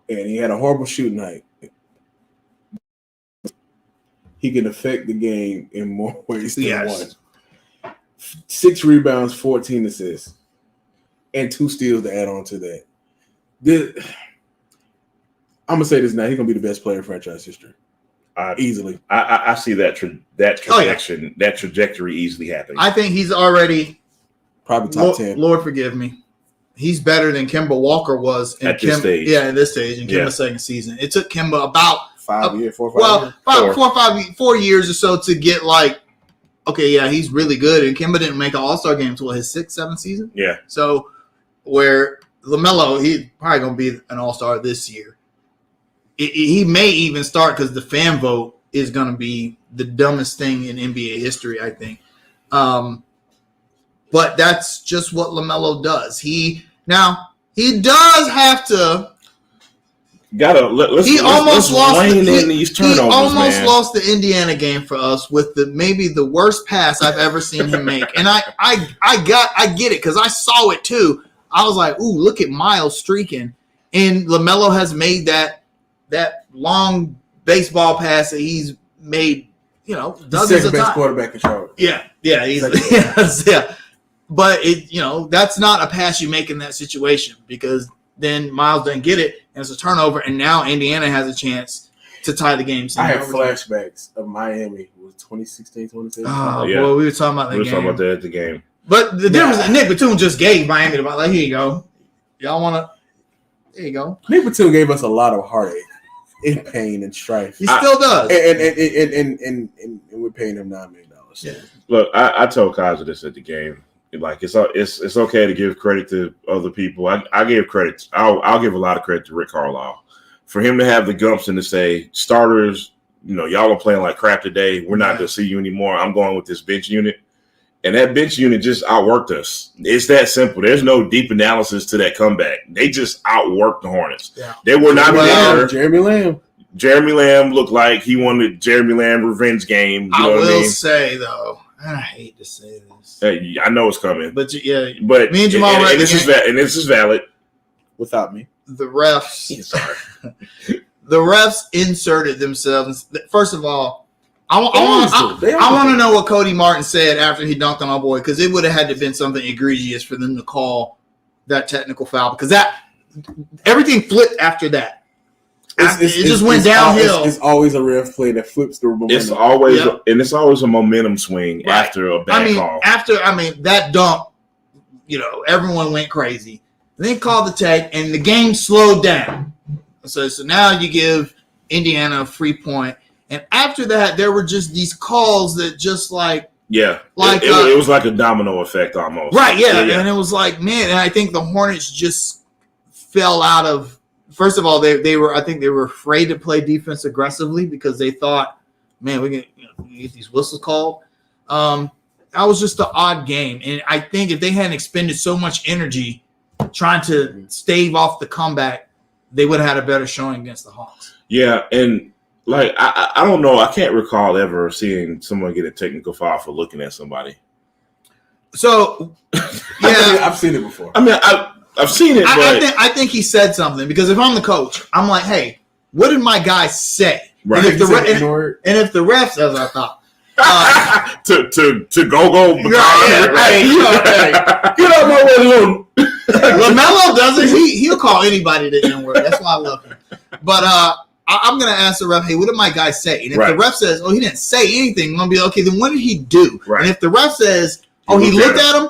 Speaker 1: And he had a horrible shooting night. He can affect the game in more ways than one. 6 rebounds, 14 assists, and 2 steals to add on to that. I'm gonna say this now: he's gonna be the best player in franchise history, easily.
Speaker 3: I see that trajectory easily happening.
Speaker 2: I think he's already
Speaker 1: probably top 10.
Speaker 2: Lord forgive me. He's better than Kemba Walker was
Speaker 3: at this stage.
Speaker 2: Yeah, in this stage in Kemba's second season. It took Kemba about
Speaker 1: 4 or
Speaker 2: 4 years or so to get he's really good. And Kemba didn't make an All-Star game until his 6th, 7th season.
Speaker 3: Yeah.
Speaker 2: So where LaMelo, he's probably going to be an All-Star this year. He may even start because the fan vote is going to be the dumbest thing in NBA history, I think. But that's just what LaMelo does. He does have to.
Speaker 3: He almost lost
Speaker 2: the Indiana game for us with maybe the worst pass I've ever seen him make. And I get it because I saw it too. I was like, ooh, look at Miles streaking. And LaMelo has made that long baseball pass that he's made, dozens of times.
Speaker 1: Best quarterback in Charlotte.
Speaker 2: Yeah, easily. Yeah. But that's not a pass you make in that situation because then Miles doesn't get it, and it's a turnover, and now Indiana has a chance to tie the game.
Speaker 1: I have flashbacks of Miami. It was 2016, 2017.
Speaker 2: Oh, yeah. Boy, we were talking about that game.
Speaker 3: We were talking about that at the game.
Speaker 2: But the difference is Nick Batum just gave Miami the ball. Like, here you go. Y'all want to – there you go.
Speaker 1: Nick Batum gave us a lot of heartache and pain and strife.
Speaker 2: He still does.
Speaker 1: And we're paying him $9 million.
Speaker 2: Yeah.
Speaker 3: Look, I told Kaiser this at the game. Like it's okay to give credit to other people. I give credit. I'll give a lot of credit to Rick Carlisle for him to have the gumption to say, starters, y'all are playing like crap today. We're not going to see you anymore. I'm going with this bench unit, and that bench unit just outworked us. It's that simple. There's no deep analysis to that comeback. They just outworked the Hornets. Yeah. They were not there. Jeremy Lamb looked like he won the Jeremy Lamb revenge game.
Speaker 2: I will say though, I hate to say this.
Speaker 3: I know it's coming,
Speaker 2: but
Speaker 3: me and Jamal, and this is valid.
Speaker 1: Without me,
Speaker 2: the refs. The refs inserted themselves. First of all, I want to know what Cody Martin said after he dunked on our boy because it would have had to have been something egregious for them to call that technical foul because everything flipped after that. It just went downhill.
Speaker 1: It's always a ref play that flips the momentum.
Speaker 3: It's always a momentum swing after a bad call.
Speaker 2: That dunk, everyone went crazy. Then called the tech, and the game slowed down. So now you give Indiana a free point, and after that, there were just these calls that just it
Speaker 3: was like a domino effect almost.
Speaker 2: Right? Yeah, and it was like, man, and I think the Hornets just fell out of. First of all, they were afraid to play defense aggressively because they thought man, we get these whistles called. That was just an odd game. And I think if they hadn't expended so much energy trying to stave off the comeback, they would have had a better showing against the Hawks.
Speaker 3: Yeah, and like I don't know, I can't recall ever seeing someone get a technical foul for looking at somebody.
Speaker 2: So, yeah,
Speaker 1: I've seen it before.
Speaker 3: I mean, I've seen it, but
Speaker 2: I think he said something because if I'm the coach, I'm like, hey, what did my guy say?
Speaker 3: Right.
Speaker 2: And if the refs, as I thought,
Speaker 3: to go,
Speaker 2: right,
Speaker 3: get out my way,
Speaker 2: LaMelo doesn't. He'll call anybody the N-word. That's why I love him. But I'm gonna ask the ref, hey, what did my guy say? And if the ref says, oh, he didn't say anything, I'm gonna be okay. Then what did he do?
Speaker 3: Right.
Speaker 2: And if the ref says, oh, he looked at him,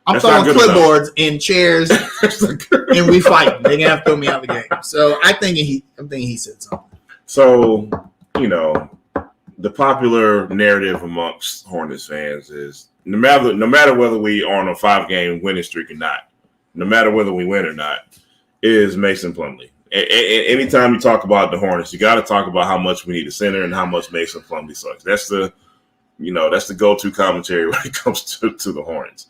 Speaker 2: I'm throwing clipboards and chairs, and we fight. They're gonna have to throw me out of the game. So I'm thinking he said something.
Speaker 3: So the popular narrative amongst Hornets fans is no matter whether we are on a 5-game winning streak or not, no matter whether we win or not, is Mason Plumlee. Anytime you talk about the Hornets, you got to talk about how much we need a center and how much Mason Plumlee sucks. That's the go-to commentary when it comes to the Hornets.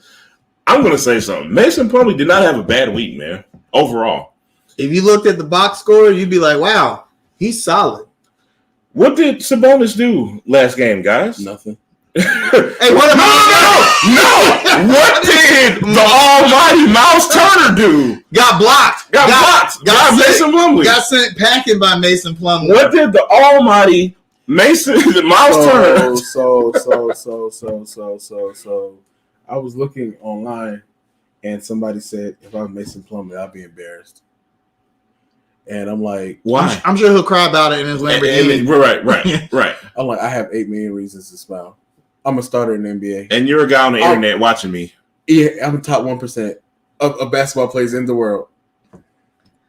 Speaker 3: I'm going to say something. Mason Plumlee did not have a bad week, man, overall.
Speaker 2: If you looked at the box score, you'd be like, wow, he's solid.
Speaker 3: What did Sabonis do last game, guys?
Speaker 1: Nothing.
Speaker 2: Hey, what
Speaker 3: No! What did the almighty Miles Turner do?
Speaker 2: Got blocked.
Speaker 3: Got Mason Plumlee.
Speaker 2: Got sent packing by Mason Plumlee.
Speaker 3: What did the almighty Miles Turner?
Speaker 1: So. I was looking online, and somebody said if I was Mason Plumlee, I'd be embarrassed. And I'm like,
Speaker 3: why?
Speaker 2: I'm sure he'll cry about it in his Lamborghini.
Speaker 3: Right.
Speaker 1: I'm like, I have 8 million reasons to smile. I'm a starter in the NBA.
Speaker 3: And you're a guy on the internet watching me.
Speaker 1: Yeah, I'm the top 1% of basketball players in the world.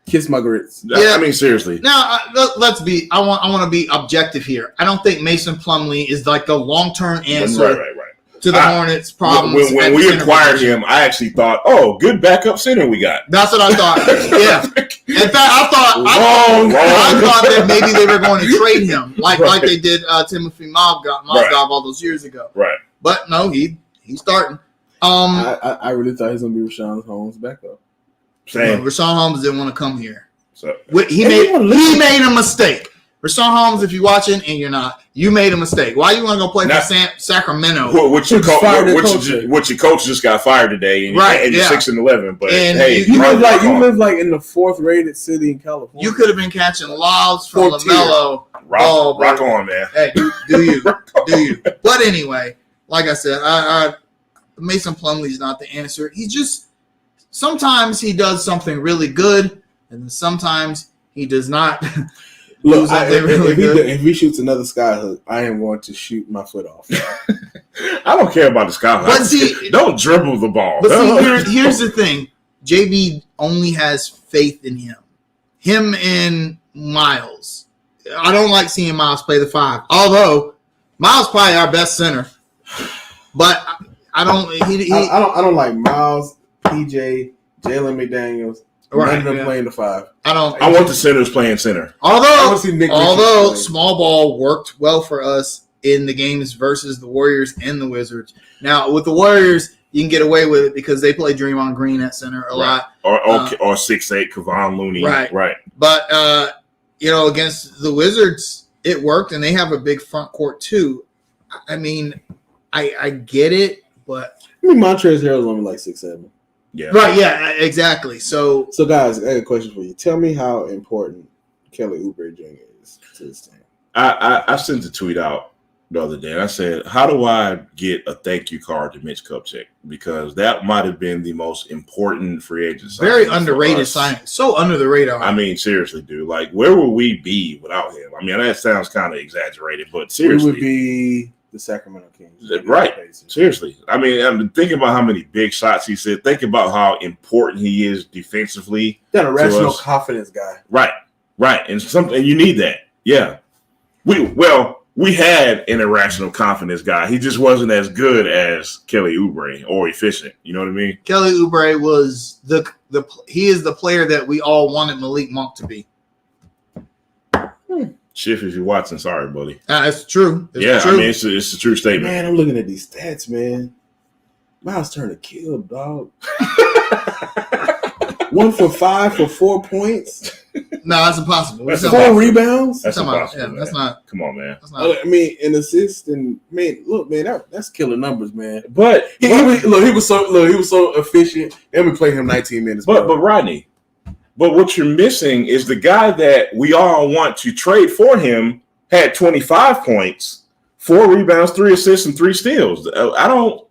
Speaker 1: Kiss my grits.
Speaker 3: Yeah, I mean, seriously.
Speaker 2: Now, let's be. I want to be objective here. I don't think Mason Plumlee is like the long-term answer to the Hornets' problems.
Speaker 3: When we acquired him, I actually thought, oh, good backup center we got.
Speaker 2: That's what I thought. Yeah. In fact, I thought that maybe they were going to trade him, like they did Timothy Mozgov all those years ago.
Speaker 3: Right.
Speaker 2: But no, he's starting.
Speaker 1: I really thought he was going to be Rashawn Holmes' backup.
Speaker 3: Same.
Speaker 2: Rashawn Holmes didn't want to come here.
Speaker 3: So
Speaker 2: he made a mistake. Rashawn Holmes, if you're watching and you're not, you made a mistake. Why you want to go play for Sacramento?
Speaker 3: Which your coach just got fired today, and you're 6-11. But hey,
Speaker 1: you live like in the 4th rated city in California.
Speaker 2: You could have been catching lobs from LaMelo.
Speaker 3: Rock on, man.
Speaker 2: Hey, do you? But anyway, like I said, Mason Plumlee's not the answer. He just sometimes he does something really good, and then sometimes he does not.
Speaker 1: Look, if he shoots another skyhook, I am going to shoot my foot off.
Speaker 3: I don't care about the skyhook.
Speaker 2: But see,
Speaker 3: don't dribble the ball.
Speaker 2: But see, here's the thing. JB only has faith in him. Him and Miles. I don't like seeing Miles play the 5. Although Miles probably our best center. But I don't
Speaker 3: like
Speaker 1: Miles, PJ, Jalen McDaniels. None of them playing the 5.
Speaker 3: I want the centers playing center.
Speaker 2: Although small ball worked well for us in the games versus the Warriors and the Wizards. Now with the Warriors, you can get away with it because they play Draymond Green at center a lot,
Speaker 3: or 6'8" Kevon Looney. Right.
Speaker 2: But against the Wizards, it worked, and they have a big front court too. I mean, I get it, but
Speaker 1: Montrezl Harrell's only like 6'7".
Speaker 3: Yeah.
Speaker 2: Right. Yeah. Exactly. So
Speaker 1: guys, I got a question for you. Tell me how important Kelly Oubre Jr. is to this team.
Speaker 3: I sent a tweet out the other day, and I said, "How do I get a thank you card to Mitch Kupchak? Because that might have been the most important free agent signing.
Speaker 2: Very underrated signing. So under the radar.
Speaker 3: I mean, seriously, dude. Like, where would we be without him? I mean, that sounds kind of exaggerated, but seriously,
Speaker 1: we would be the Sacramento Kings.
Speaker 3: Right. Seriously. I mean, I'm thinking about how many big shots he said. Think about how important he is defensively.
Speaker 1: That irrational confidence guy.
Speaker 3: Right. And you need that. Yeah. We had an irrational confidence guy. He just wasn't as good as Kelly Oubre or efficient. You know what I mean?
Speaker 2: Kelly Oubre was he is the player that we all wanted Malik Monk to be.
Speaker 3: Schiff, if you're watching, sorry, buddy.
Speaker 2: It's true.
Speaker 3: It's
Speaker 2: true.
Speaker 3: I mean, it's a true statement.
Speaker 1: Man, I'm looking at these stats, man. Miles Turner killed, dog. 1 for 5 for 4 points.
Speaker 2: No, that's impossible.
Speaker 3: That's
Speaker 1: 4 rebounds.
Speaker 3: That's impossible.
Speaker 2: Yeah, that's not.
Speaker 3: Come on, man.
Speaker 2: That's not.
Speaker 1: I mean, an assist and man, look, man, that's killer numbers, man.
Speaker 3: But
Speaker 1: He was so efficient. Then we played him 19 minutes.
Speaker 3: but Rodney, but what you're missing is the guy that we all want to trade for him had 25 points, 4 rebounds, 3 assists, and 3 steals. I don't.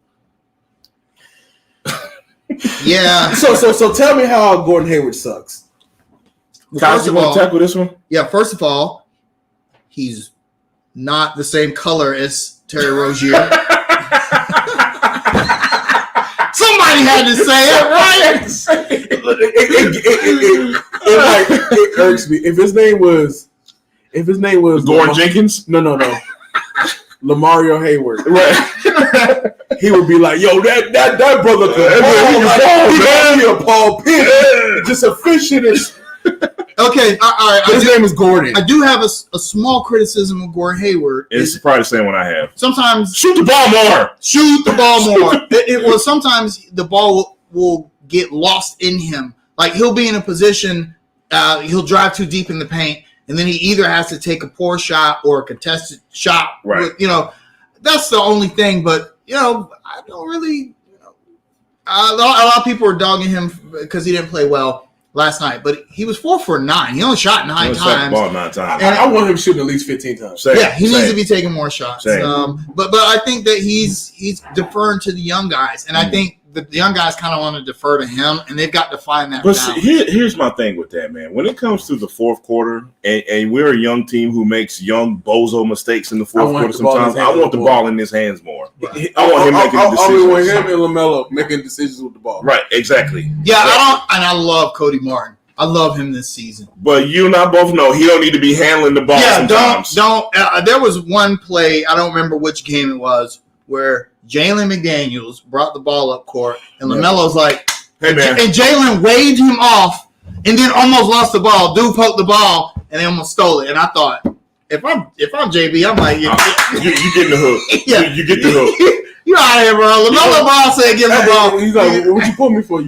Speaker 2: Yeah.
Speaker 1: So tell me how Gordon Hayward sucks.
Speaker 2: Well,
Speaker 3: Kyle, you want to tackle this one?
Speaker 2: Yeah, first of all, he's not the same color as Terry Rozier. Somebody had to say it, right?
Speaker 1: It irks me. If his name was
Speaker 3: Gordon Jenkins?
Speaker 1: No. Lamario Hayward.
Speaker 3: Right.
Speaker 1: He would be like, yo, that brother could be a Paul Pitt. Just efficient as.
Speaker 2: Okay, all right.
Speaker 1: His name is Gordon.
Speaker 2: I do have a small criticism of Gordon Hayward.
Speaker 3: It's probably the same one I have.
Speaker 2: Sometimes
Speaker 3: Shoot the ball more.
Speaker 2: Shoot the ball more. It was sometimes the ball will get lost in him. Like he'll be in a position, he'll drive too deep in the paint, and then he either has to take a poor shot or a contested shot.
Speaker 3: Right.
Speaker 2: That's the only thing. But I don't really. A lot of people were dogging him because he didn't play well last night, but he was 4 for 9. He only shot 9
Speaker 3: Shot the
Speaker 2: times.
Speaker 3: ball 9 times.
Speaker 1: And I want him shooting at least 15 times.
Speaker 3: Same,
Speaker 2: Yeah, he needs
Speaker 3: same.
Speaker 2: to be taking more shots.
Speaker 3: Same.
Speaker 2: But I think that he's deferring to the young guys, and I think the young guys kind of want to defer to him, and they've got to find that
Speaker 3: But
Speaker 2: balance.
Speaker 3: here's my thing with that, man. When it comes to the fourth quarter, and we're a young team who makes young bozo mistakes in the fourth quarter sometimes, I want the ball in his hands more.
Speaker 1: Right.
Speaker 3: I want him making
Speaker 1: I
Speaker 3: decisions.
Speaker 1: want him and LaMelo making decisions with the ball.
Speaker 3: Right, exactly.
Speaker 2: Yeah, I love Cody Martin. I love him this season.
Speaker 3: But you and I both know he don't need to be handling the ball sometimes.
Speaker 2: Don't. There was one play, I don't remember which game it was, where Jalen McDaniels brought the ball up court, and LaMelo's like,
Speaker 3: Hey, man.
Speaker 2: and Jalen waved him off, and then almost lost the ball. Dude poked the ball, and they almost stole it. And I thought, if I'm JB, I'm like,
Speaker 3: You getting the hook.
Speaker 2: Yeah.
Speaker 3: You get the hook.
Speaker 2: You out of here, bro. LaMelo Ball said, give him the ball.
Speaker 1: He's like, what you put me for?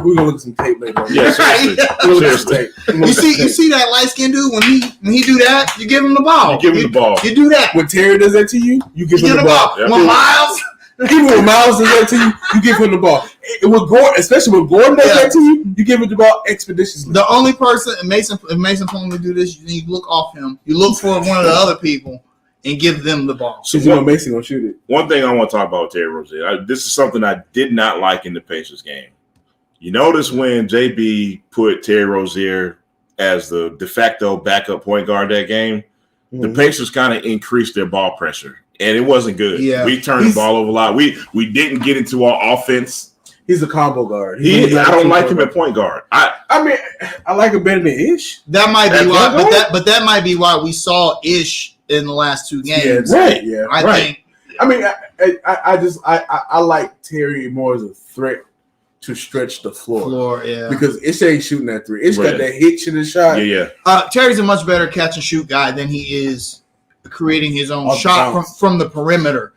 Speaker 1: We're gonna look at some tape later.
Speaker 3: Yeah, seriously.
Speaker 1: We'll look at some
Speaker 3: Seriously.
Speaker 1: tape.
Speaker 2: You see that light skinned dude when he do that, you give him the ball.
Speaker 3: You give him the ball.
Speaker 2: You do that.
Speaker 1: When Terry does that to you, you give him the ball.
Speaker 3: Yeah.
Speaker 2: When Miles,
Speaker 1: Even when Miles does that to you, you give him the ball. With Gordon, especially when Gordon does that to you, you give him the ball expeditiously.
Speaker 2: the only person, if Mason Plumlee would do this, you look off him. You look for one of the other people and give them the ball.
Speaker 1: So you know Mason gonna shoot it.
Speaker 3: One thing I want to talk about with Terry Rozier, this is something I did not like in the Pacers game. You notice when JB put Terry Rozier as the de facto backup point guard that game, the Pacers kind of increased their ball pressure, and it wasn't good.
Speaker 2: Yeah.
Speaker 3: We turned the ball over a lot. We didn't get into our offense.
Speaker 1: He's a combo guard.
Speaker 3: I don't like him at point guard.
Speaker 1: I mean, I like him better than Ish.
Speaker 2: That might
Speaker 3: That's
Speaker 2: be why,
Speaker 3: what
Speaker 2: but that might be why we saw Ish in the last 2 games.
Speaker 3: Right.
Speaker 1: Yeah.
Speaker 2: I think.
Speaker 1: I mean, I like Terry more as a threat to stretch the floor.
Speaker 2: Yeah.
Speaker 1: Because Ish ain't shooting that 3. Ish
Speaker 3: Right.
Speaker 1: got that hitch in the shot.
Speaker 3: Yeah.
Speaker 2: Terry's a much better catch and shoot guy than he is creating his own
Speaker 1: Off the
Speaker 2: shot
Speaker 1: bounce.
Speaker 2: from the perimeter.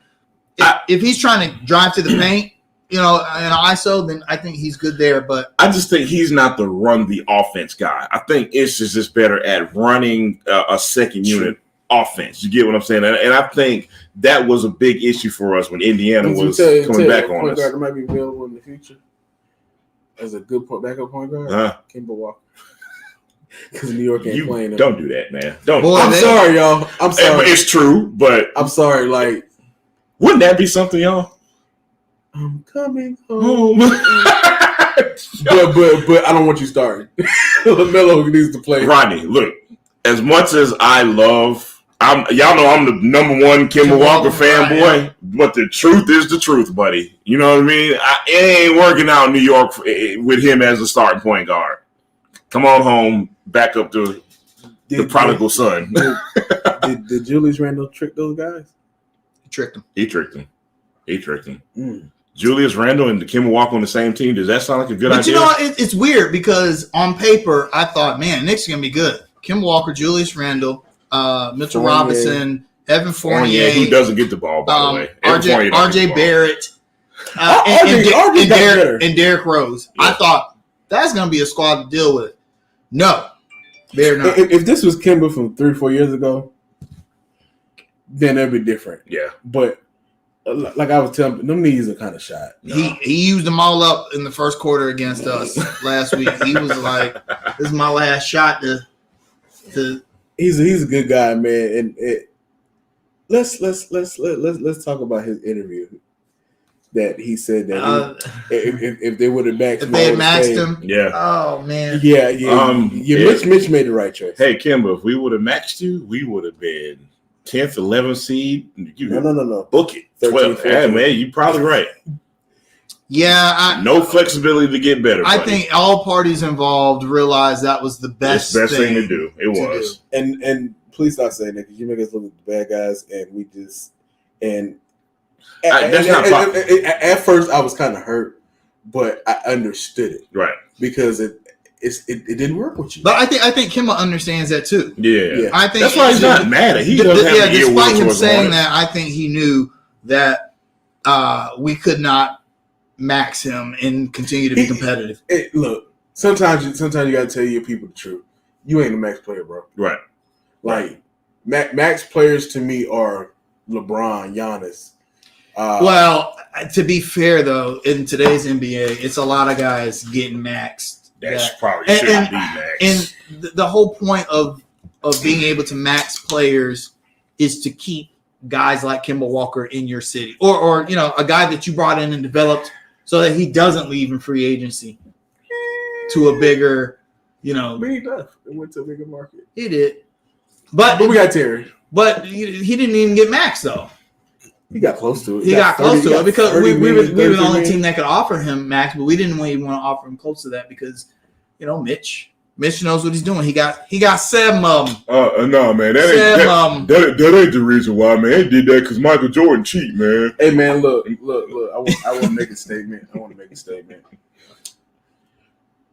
Speaker 2: If he's trying to drive to the paint, in an ISO, then I think he's good there. But
Speaker 3: I just think he's not the run the offense guy. I think Ish is just better at running a second unit offense. You get what I'm saying? And I think that was a big issue for us when Indiana was coming back on us.
Speaker 1: Guard that might be available in the future as a good backup point guard. Kemba Walker. Because New York ain't playing him.
Speaker 3: Don't do that, man. Don't.
Speaker 2: Boy,
Speaker 1: I'm sorry, y'all. I'm sorry.
Speaker 3: It's true, but
Speaker 1: I'm sorry. Like,
Speaker 3: wouldn't that be something, y'all?
Speaker 1: I'm coming home. but I don't want you starting. LaMelo needs to play.
Speaker 3: Rodney, look, as much as I love, y'all know I'm the number 1 Kemba Walker fanboy, but the truth is the truth, buddy. You know what I mean? It ain't working out in New York with him as a starting point guard. Come on home, back up to the prodigal son.
Speaker 1: Did Julius Randle trick those guys?
Speaker 2: he tricked him.
Speaker 3: He tricked him. Julius Randle and Kemba Walker on the same team. Does that sound like a good
Speaker 2: But
Speaker 3: idea?
Speaker 2: you know, it's weird because on paper, I thought, man, Knicks are going to be good. Kemba Walker, Julius Randle, Mitchell
Speaker 1: Fournier.
Speaker 2: Robinson, Evan Fournier,
Speaker 3: who doesn't get the ball, by the way.
Speaker 2: RJ Barrett, and Derrick Rose.
Speaker 3: Yeah.
Speaker 2: I thought that's going to be a squad to deal with. No, they're not.
Speaker 1: If this was Kemba from 3-4 years ago, then it'd be different.
Speaker 3: Yeah.
Speaker 1: But like I was telling, them knees are kind of shot.
Speaker 3: No.
Speaker 2: He used them all up in the first quarter against us last week. He was like, "This is my last shot to."
Speaker 1: He's a good guy, man. And let's talk about his interview. That he said that if they would have maxed him,
Speaker 2: if they had maxed him,
Speaker 3: Yeah.
Speaker 2: Oh man.
Speaker 1: Yeah. Mitch made the right choice.
Speaker 3: Hey, Kimba, if we would have matched you, we would have been 10th, 11th seed.
Speaker 1: No.
Speaker 3: Book it.
Speaker 1: 13,
Speaker 3: 12. Yeah, man, you're probably right.
Speaker 2: Yeah.
Speaker 3: No flexibility to get better.
Speaker 2: I think all parties involved realized that was the best
Speaker 3: thing to do. It was.
Speaker 1: And please stop saying that because you make us look like the bad guys, and we just at first I was kind of hurt, but I understood it,
Speaker 3: right?
Speaker 1: Because it didn't work with you.
Speaker 2: But I think Kemba understands that too.
Speaker 3: Yeah.
Speaker 2: I think
Speaker 3: that's why he's not mad at. He doesn't have a
Speaker 2: despite him saying that, I think he knew that we could not max him and continue to be competitive.
Speaker 1: Look, sometimes you got to tell your people the truth. You ain't a max player, bro.
Speaker 3: Right.
Speaker 1: Like max players to me are LeBron, Giannis.
Speaker 2: Well, to be fair though, in today's NBA, it's a lot of guys getting maxed.
Speaker 3: Probably shouldn't be maxed.
Speaker 2: And the whole point of being able to max players is to keep guys like Kemba Walker in your city, or a guy that you brought in and developed so that he doesn't leave in free agency to a bigger,
Speaker 1: But he left. It went to a bigger market.
Speaker 2: He did, but
Speaker 1: we got Terry.
Speaker 2: But he didn't even get max though.
Speaker 1: He got close to it.
Speaker 2: He got close to it because we were the only team that could offer him max, but we didn't even want to offer him close to that because Mitch knows what he's doing. He got 7 of them.
Speaker 3: No, man, that ain't the reason why, man. He did that because Michael Jordan cheat, man.
Speaker 1: Hey, man, look. I want to make a statement.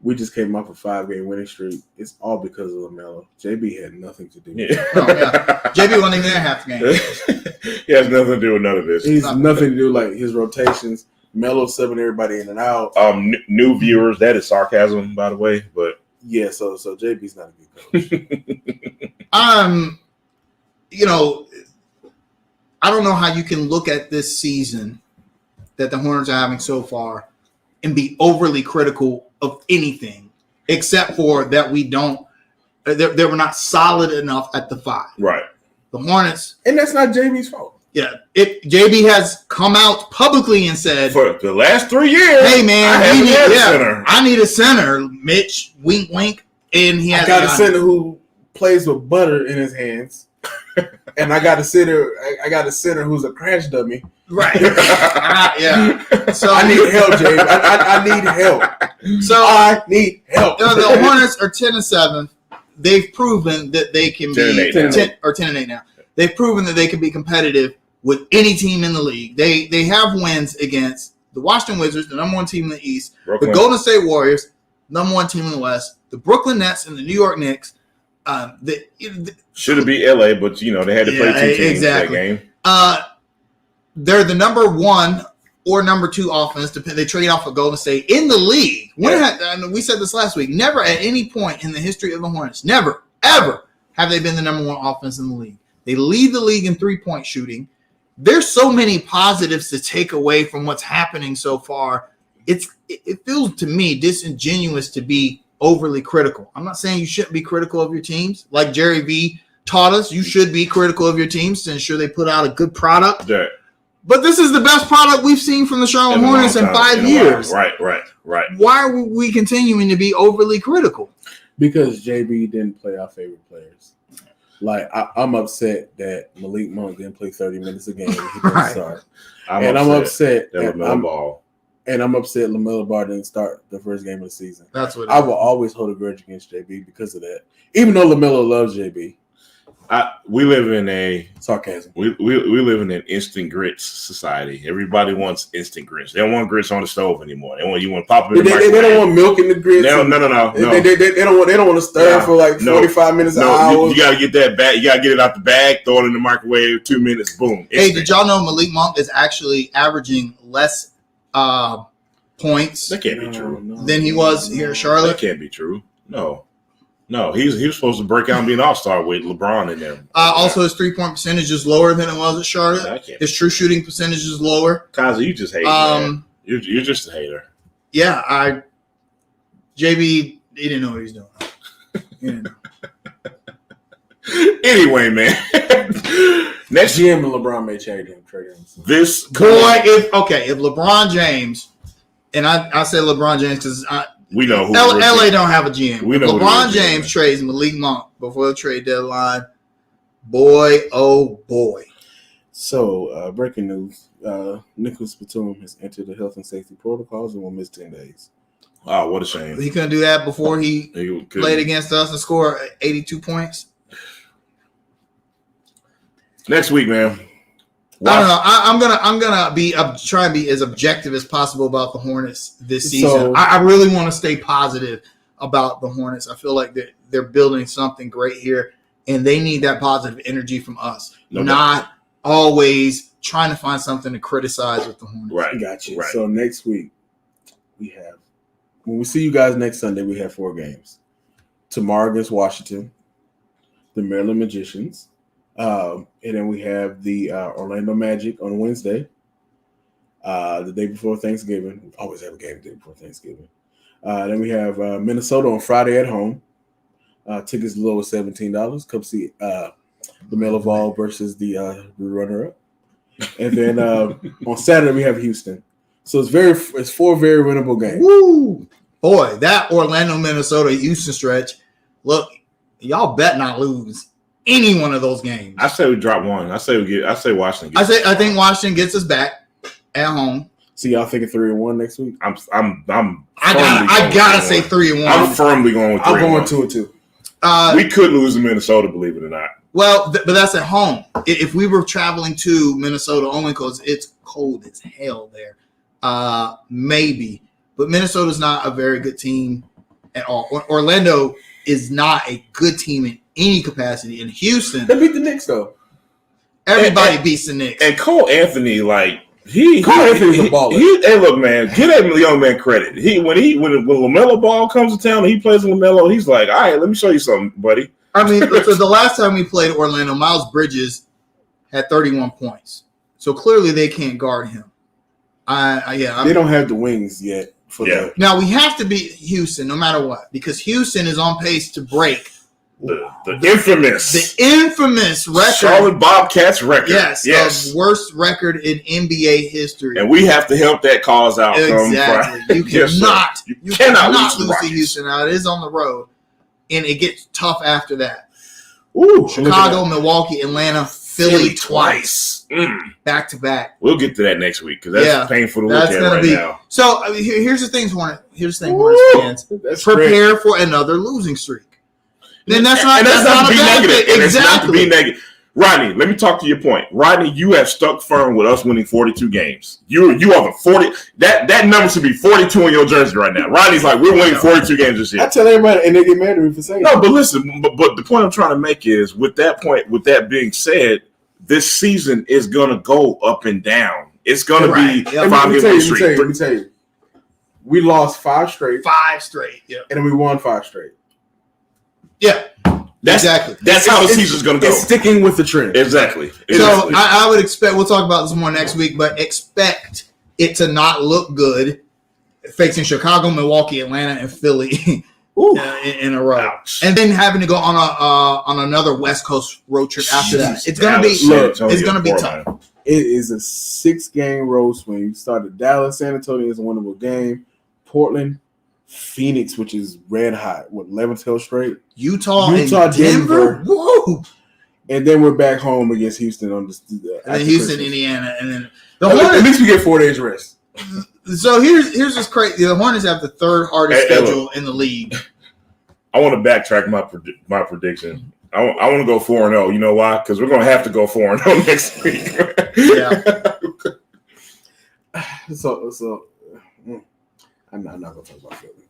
Speaker 1: We just came off a 5-game winning streak. It's all because of LaMelo. JB had nothing to do with it.
Speaker 2: JB wasn't even there half the game.
Speaker 3: He has nothing to do with none of this.
Speaker 1: He's nothing to do like his rotations. Melo subbing everybody in and out.
Speaker 3: New viewers, that is sarcasm, by the way. But
Speaker 1: yeah, so JB's not a good coach.
Speaker 2: I don't know how you can look at this season that the Hornets are having so far and be overly critical of anything except for that they were not solid enough at the 5.
Speaker 3: Right.
Speaker 2: The Hornets.
Speaker 1: And that's not JB's fault.
Speaker 2: Yeah. JB has come out publicly and said
Speaker 3: for the last 3 years,
Speaker 2: hey man, I need a center, Mitch, wink wink. And he has
Speaker 1: got a center who plays with butter in his hands. And I got a center who's a crash dummy.
Speaker 2: Right. Yeah. So
Speaker 1: I need help, James. I need help.
Speaker 2: So
Speaker 1: I need help.
Speaker 2: The Hornets are 10-7. They've proven that they can be 10-8 now. They've proven that they can be competitive with any team in the league. They have wins against the Washington Wizards, the number 1 team in the East, the Golden State Warriors, number 1 team in the West, the Brooklyn Nets, and the New York Knicks.
Speaker 3: Should have beat LA, but they had to play 2 teams that game.
Speaker 2: They're the number 1 or number 2 offense. They trade off of Golden State in the league. We said this last week. Never at any point in the history of the Hornets, never, ever have they been the number 1 offense in the league. They lead the league in 3-point shooting. There's so many positives to take away from what's happening so far. It feels to me disingenuous to be overly critical. I'm not saying you shouldn't be critical of your teams. Like Jerry V taught us, you should be critical of your teams to ensure they put out a good product.
Speaker 3: Yeah.
Speaker 2: But this is the best product we've seen from the Charlotte Hornets in 5 years.
Speaker 3: Right.
Speaker 2: Why are we continuing to be overly critical?
Speaker 1: Because JB didn't play our favorite players. Like, I'm upset that Malik Monk didn't play 30 minutes a game. He didn't start. I'm upset that I'm upset LaMelo Ball didn't start the first game of the season.
Speaker 2: That's what
Speaker 1: I will always hold a grudge against JB because of that. Even though LaMelo loves JB.
Speaker 3: We live in a
Speaker 1: sarcasm.
Speaker 3: We live in an instant grits society. Everybody wants instant grits. They don't want grits on the stove anymore. They want to pop them in the microwave.
Speaker 1: They don't want milk in the grits.
Speaker 3: No.
Speaker 1: They don't want to stir for like 45 minutes an hour.
Speaker 3: You got to get that back. You got to get it out the bag, throw it in the microwave, 2 minutes, boom. Instant.
Speaker 2: Hey, did y'all know Malik Monk is actually averaging less points
Speaker 3: That can't be true.
Speaker 2: than he was here in Charlotte?
Speaker 3: That can't be true. No, he was supposed to break out and be an all-star with LeBron in there.
Speaker 2: Also, his 3-point percentage is lower than it was at Charlotte. His true shooting percentage is lower.
Speaker 3: Kaza, you just hate man. You're just a hater.
Speaker 2: Yeah, JB, he didn't know what he was doing.
Speaker 3: Anyway, man.
Speaker 1: Next GM and LeBron may trade him.
Speaker 3: This
Speaker 2: boy, if LeBron James, and I say LeBron James because
Speaker 3: we know who
Speaker 2: LA don't have a GM.
Speaker 3: We know
Speaker 2: LeBron James trades Malik Monk before the trade deadline. Boy, oh boy.
Speaker 1: So, breaking news: Nicholas Batum has entered the health and safety protocols and will miss 10 days.
Speaker 3: Oh, what a shame!
Speaker 2: He couldn't do that before he played against us and scored 82 points.
Speaker 3: Next week, man.
Speaker 2: I don't know. I'm gonna be try and be as objective as possible about the Hornets this season.
Speaker 1: So,
Speaker 2: I really want to stay positive about the Hornets. I feel like they're building something great here, and they need that positive energy from us, not always trying to find something to criticize with the Hornets.
Speaker 1: Right, I got you.
Speaker 3: Right.
Speaker 1: So next week when we see you guys next Sunday, we have 4 games. Tomorrow against Washington, the Maryland Magicians. And then we have the Orlando Magic on Wednesday, the day before Thanksgiving. We always have a game the day before Thanksgiving. Then we have Minnesota on Friday at home. Tickets as low as $17. Come see the Melo Ball versus the runner-up. And then on Saturday we have Houston. So it's 4 very winnable games.
Speaker 2: Woo! Boy, that Orlando, Minnesota, Houston stretch. Look, y'all bet not lose any one of those games.
Speaker 3: I say we drop one. I say Washington.
Speaker 2: I think Washington gets us back at home.
Speaker 1: So y'all thinking 3-1 next week?
Speaker 3: I
Speaker 2: gotta say 3-1.
Speaker 3: I'm firmly going with 3-1.
Speaker 1: I'm going 2-2.
Speaker 3: We could lose to Minnesota, believe it or not.
Speaker 2: Well, but that's at home. If we were traveling to Minnesota only because it's cold as hell there, maybe. But Minnesota's not a very good team at all. Orlando is not a good team in any capacity. In Houston,
Speaker 1: they beat the Knicks though.
Speaker 2: Everybody beats the Knicks.
Speaker 3: And Cole Anthony's a
Speaker 1: baller.
Speaker 3: Hey, look, man, give that young man credit. When LaMelo Ball comes to town and he plays with LaMelo, he's like, all right, let me show you something, buddy.
Speaker 2: I mean, so the last time we played Orlando, Miles Bridges had 31 points. So clearly they can't guard him.
Speaker 1: They don't have the wings yet for that.
Speaker 2: Now we have to beat Houston no matter what, because Houston is on pace to break
Speaker 3: the infamous
Speaker 2: record,
Speaker 3: Charlotte Bobcats record.
Speaker 2: Yes, worst record in NBA history.
Speaker 3: And we have to help that cause out.
Speaker 2: Exactly. You cannot lose to Houston. Now it is on the road, and it gets tough after that.
Speaker 1: Ooh,
Speaker 2: Chicago, Milwaukee, Atlanta, Philly twice, back to back.
Speaker 3: We'll get to that next week because that's painful to look at right now.
Speaker 2: So here's the thing, Hornets fans. Prepare for another losing streak. Then that's not a bad thing.
Speaker 3: Exactly. Negative. Rodney, let me talk to your point. Rodney, you have stuck firm with us winning 42 games. You are the 40. That number should be 42 on your jersey right now. Rodney's like, we're winning 42 games this year.
Speaker 1: I tell everybody, and they get mad at me for saying
Speaker 3: that. No, but listen, but the point I'm trying to make is, with that being said, this season is going to go up and down. It's going to be 5-game streak.
Speaker 1: Let me tell you. We lost 5 straight.
Speaker 2: 5 straight, yeah.
Speaker 1: And then we won 5 straight.
Speaker 2: Yeah. That's
Speaker 3: how the season's going to go.
Speaker 1: It's sticking with the trend.
Speaker 3: Exactly.
Speaker 2: So I would expect, we'll talk about this more next week, but expect it to not look good facing Chicago, Milwaukee, Atlanta, and Philly in a row. Ouch. And then having to go on another West Coast road trip after that. It's going to be tough.
Speaker 1: It is a 6-game road swing. You started Dallas, San Antonio is a winnable game. Portland, Phoenix, which is red hot, 11th hell straight.
Speaker 2: Utah, Denver. Whoa!
Speaker 1: And then we're back home against Houston on
Speaker 2: Houston, Indiana, and then
Speaker 1: at least we get 4 days rest.
Speaker 2: So here's what's crazy: the Hornets have the 3rd hardest schedule in the league.
Speaker 3: I want to backtrack my prediction. I want to go 4-0. You know why? Because we're going to have to go 4-0 next week.
Speaker 2: Yeah.
Speaker 1: So I'm not going to talk about Philly.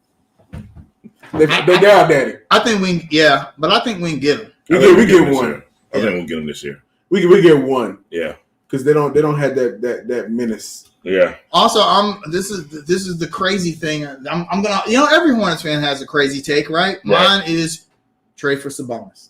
Speaker 1: They're our daddy.
Speaker 2: I think we can get them.
Speaker 1: We get one.
Speaker 3: I think we'll get them this year.
Speaker 1: We get one.
Speaker 3: Yeah.
Speaker 1: Because they don't have that menace.
Speaker 3: Yeah.
Speaker 2: Also, this is the crazy thing. I'm gonna, every Hornets fan has a crazy take, right? Mine is trade for Sabonis.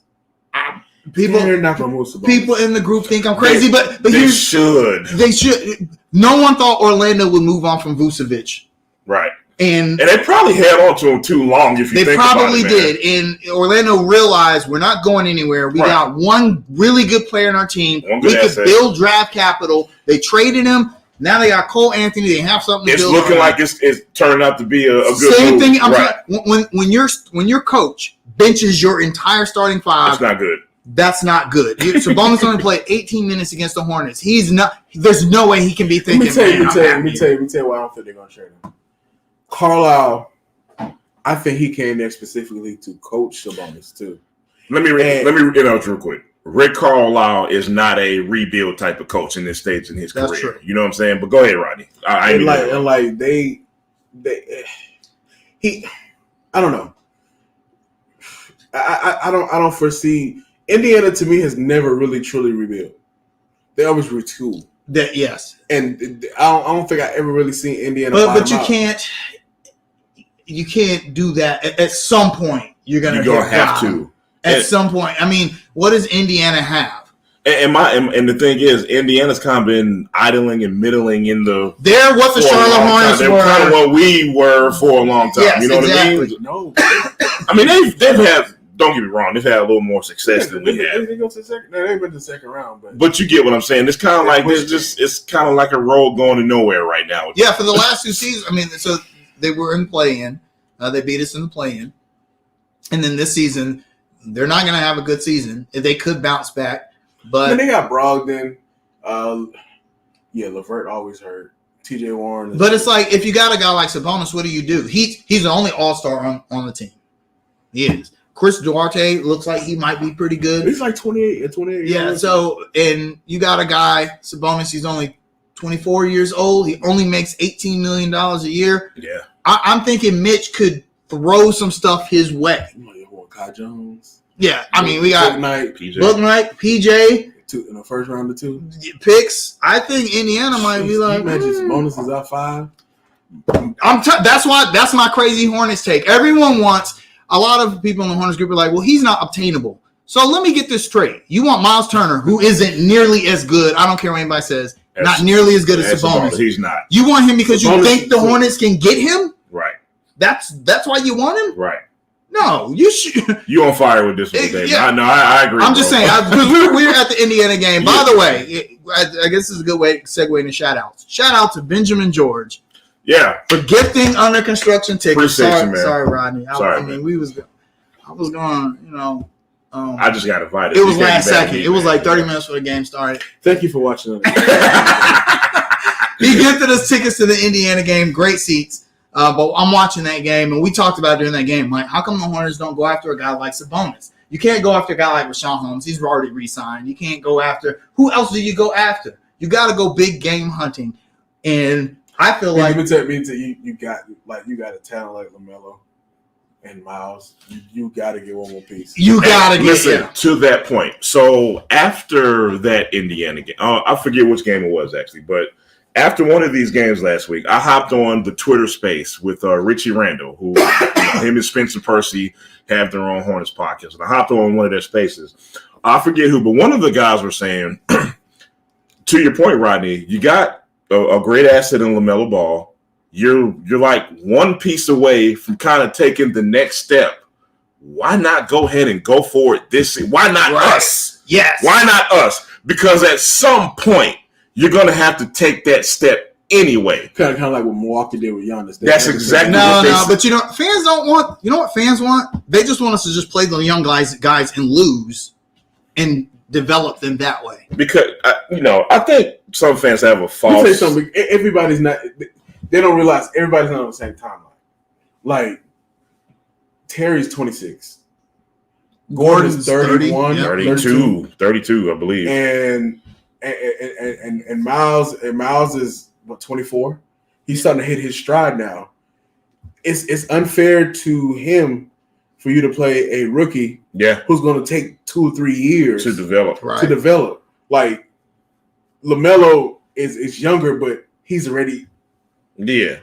Speaker 1: They're not gonna move Sabonis.
Speaker 2: People in the group think I'm crazy, but
Speaker 3: they should.
Speaker 2: They should. No one thought Orlando would move on from Vucevic,
Speaker 3: right?
Speaker 2: And
Speaker 3: they probably held on to him too long. If you think about it,
Speaker 2: they probably did. And Orlando realized we're not going anywhere. We got one really good player in our team. We could build draft capital. They traded him. Now they got Cole Anthony. They have something to build.
Speaker 3: It's looking like it's turning out to be a good
Speaker 2: same
Speaker 3: move.
Speaker 2: thing. When your coach benches your entire starting five,
Speaker 3: that's not good.
Speaker 2: That's not good. Sabonis only played 18 minutes against the Hornets. He's not. There's no way he can be thinking.
Speaker 1: Let me tell you why I don't think they're gonna trade him. Carlisle, I think he came there specifically to coach Sabonis too.
Speaker 3: Let me interrupt real quick. Rick Carlisle is not a rebuild type of coach in this stage in his career.
Speaker 2: True.
Speaker 3: You know what I'm saying? But go ahead, Rodney. I
Speaker 1: don't know. I don't foresee. Indiana to me has never really truly rebuilt. They always retool.
Speaker 2: Yes,
Speaker 1: and I don't think I ever really seen Indiana.
Speaker 2: But you can't do that. At some point, you're gonna
Speaker 3: have to.
Speaker 2: At some point, I mean, what does Indiana have?
Speaker 3: And the thing is, Indiana's kind of been idling and middling in the.
Speaker 2: They're what the Charlotte Hornets were.
Speaker 3: They're kind of what we were for a long time.
Speaker 2: Yes,
Speaker 3: you know
Speaker 2: exactly.
Speaker 3: what I mean?
Speaker 1: No,
Speaker 3: I mean they've had. Don't get me wrong, they've had a little more success than we have.
Speaker 1: They go to the second. No, they've been to the second round,
Speaker 3: but you get what I'm saying. It's kind of like it's kind of like a road going to nowhere right now.
Speaker 2: Yeah, for the last two seasons, I mean, so they were in play-in. They beat us in the play-in, and then this season they're not going to have a good season. They could bounce back, but
Speaker 1: they got Brogdon. LeVert always hurt. TJ Warren.
Speaker 2: But it's like if you got a guy like Sabonis, what do you do? He's the only all-star on the team. He is. Chris Duarte looks like he might be pretty good.
Speaker 1: He's like 28.
Speaker 2: Yeah, so, and you got a guy, Sabonis, he's only 24 years old. He only makes $18 million a year.
Speaker 3: Yeah.
Speaker 2: I'm thinking Mitch could throw some stuff his way.
Speaker 1: Kai Jones.
Speaker 2: Yeah, I mean, we got
Speaker 1: Book
Speaker 2: PJ.
Speaker 1: In the first round of 2
Speaker 2: picks. I think Indiana might be like.
Speaker 1: Imagine Bonus is out 5.
Speaker 2: That's my crazy Hornets take. Everyone wants. A lot of people in the Hornets group are like, well, he's not obtainable. So let me get this straight. You want Miles Turner, who isn't nearly as good. I don't care what anybody says. Not nearly as good as Sabonis.
Speaker 3: He's not.
Speaker 2: You want him because you think the Hornets can get him?
Speaker 3: Right.
Speaker 2: That's why you want him?
Speaker 3: Right.
Speaker 2: No, you should.
Speaker 3: You on fire with this one, David.
Speaker 2: Yeah.
Speaker 3: I agree.
Speaker 2: I'm just saying, because we were at the Indiana game. By the way, I guess this is a good way to segue into shout-outs. Shout-out to Benjamin George.
Speaker 3: Yeah,
Speaker 2: for gifting under construction tickets.
Speaker 1: Sorry,
Speaker 2: Rodney. I mean, I was going,
Speaker 3: I just got invited.
Speaker 2: It was last second. It was like 30 minutes before the game started.
Speaker 1: Thank you for watching.
Speaker 2: He gifted us tickets to the Indiana game. Great seats. But I'm watching that game, and we talked about during that game, like, how come the Hornets don't go after a guy like Sabonis? You can't go after a guy like Rashawn Holmes. He's already re-signed. You can't go after – who else do you go after? You got to go big game hunting. And I feel like
Speaker 1: you got a talent like LaMelo and Miles. You got to get one more piece.
Speaker 2: You got to
Speaker 3: listen to that point. So after that Indiana game, I forget which game it was actually, but after one of these games last week, I hopped on the Twitter space with Richie Randall, who him and Spencer Percy have their own Hornets podcast, and I hopped on one of their spaces. I forget who, but one of the guys were saying, to your point, Rodney, you got a great asset in LaMelo Ball. You're like one piece away from kind of taking the next step. Why not go ahead and go for it why not us?
Speaker 2: Yes.
Speaker 3: Why not us? Because at some point you're gonna have to take that step anyway.
Speaker 1: Kind of like what Milwaukee did with Giannis.
Speaker 3: That's exactly
Speaker 2: but fans don't want. You know what fans want? They just want us to just play the young guys and lose and develop them that way.
Speaker 3: Because I think some fans have a false.
Speaker 1: Let me tell you something. Everybody's not. They don't realize everybody's not on the same timeline. Like Terry's 26. Gordon's 31,
Speaker 2: yep.
Speaker 3: 32, I believe.
Speaker 1: and Miles is what, 24. He's starting to hit his stride now. It's unfair to him for you to play a rookie, who's going to take 2 or 3 years
Speaker 3: to develop.
Speaker 1: Like LaMelo is younger, but he's already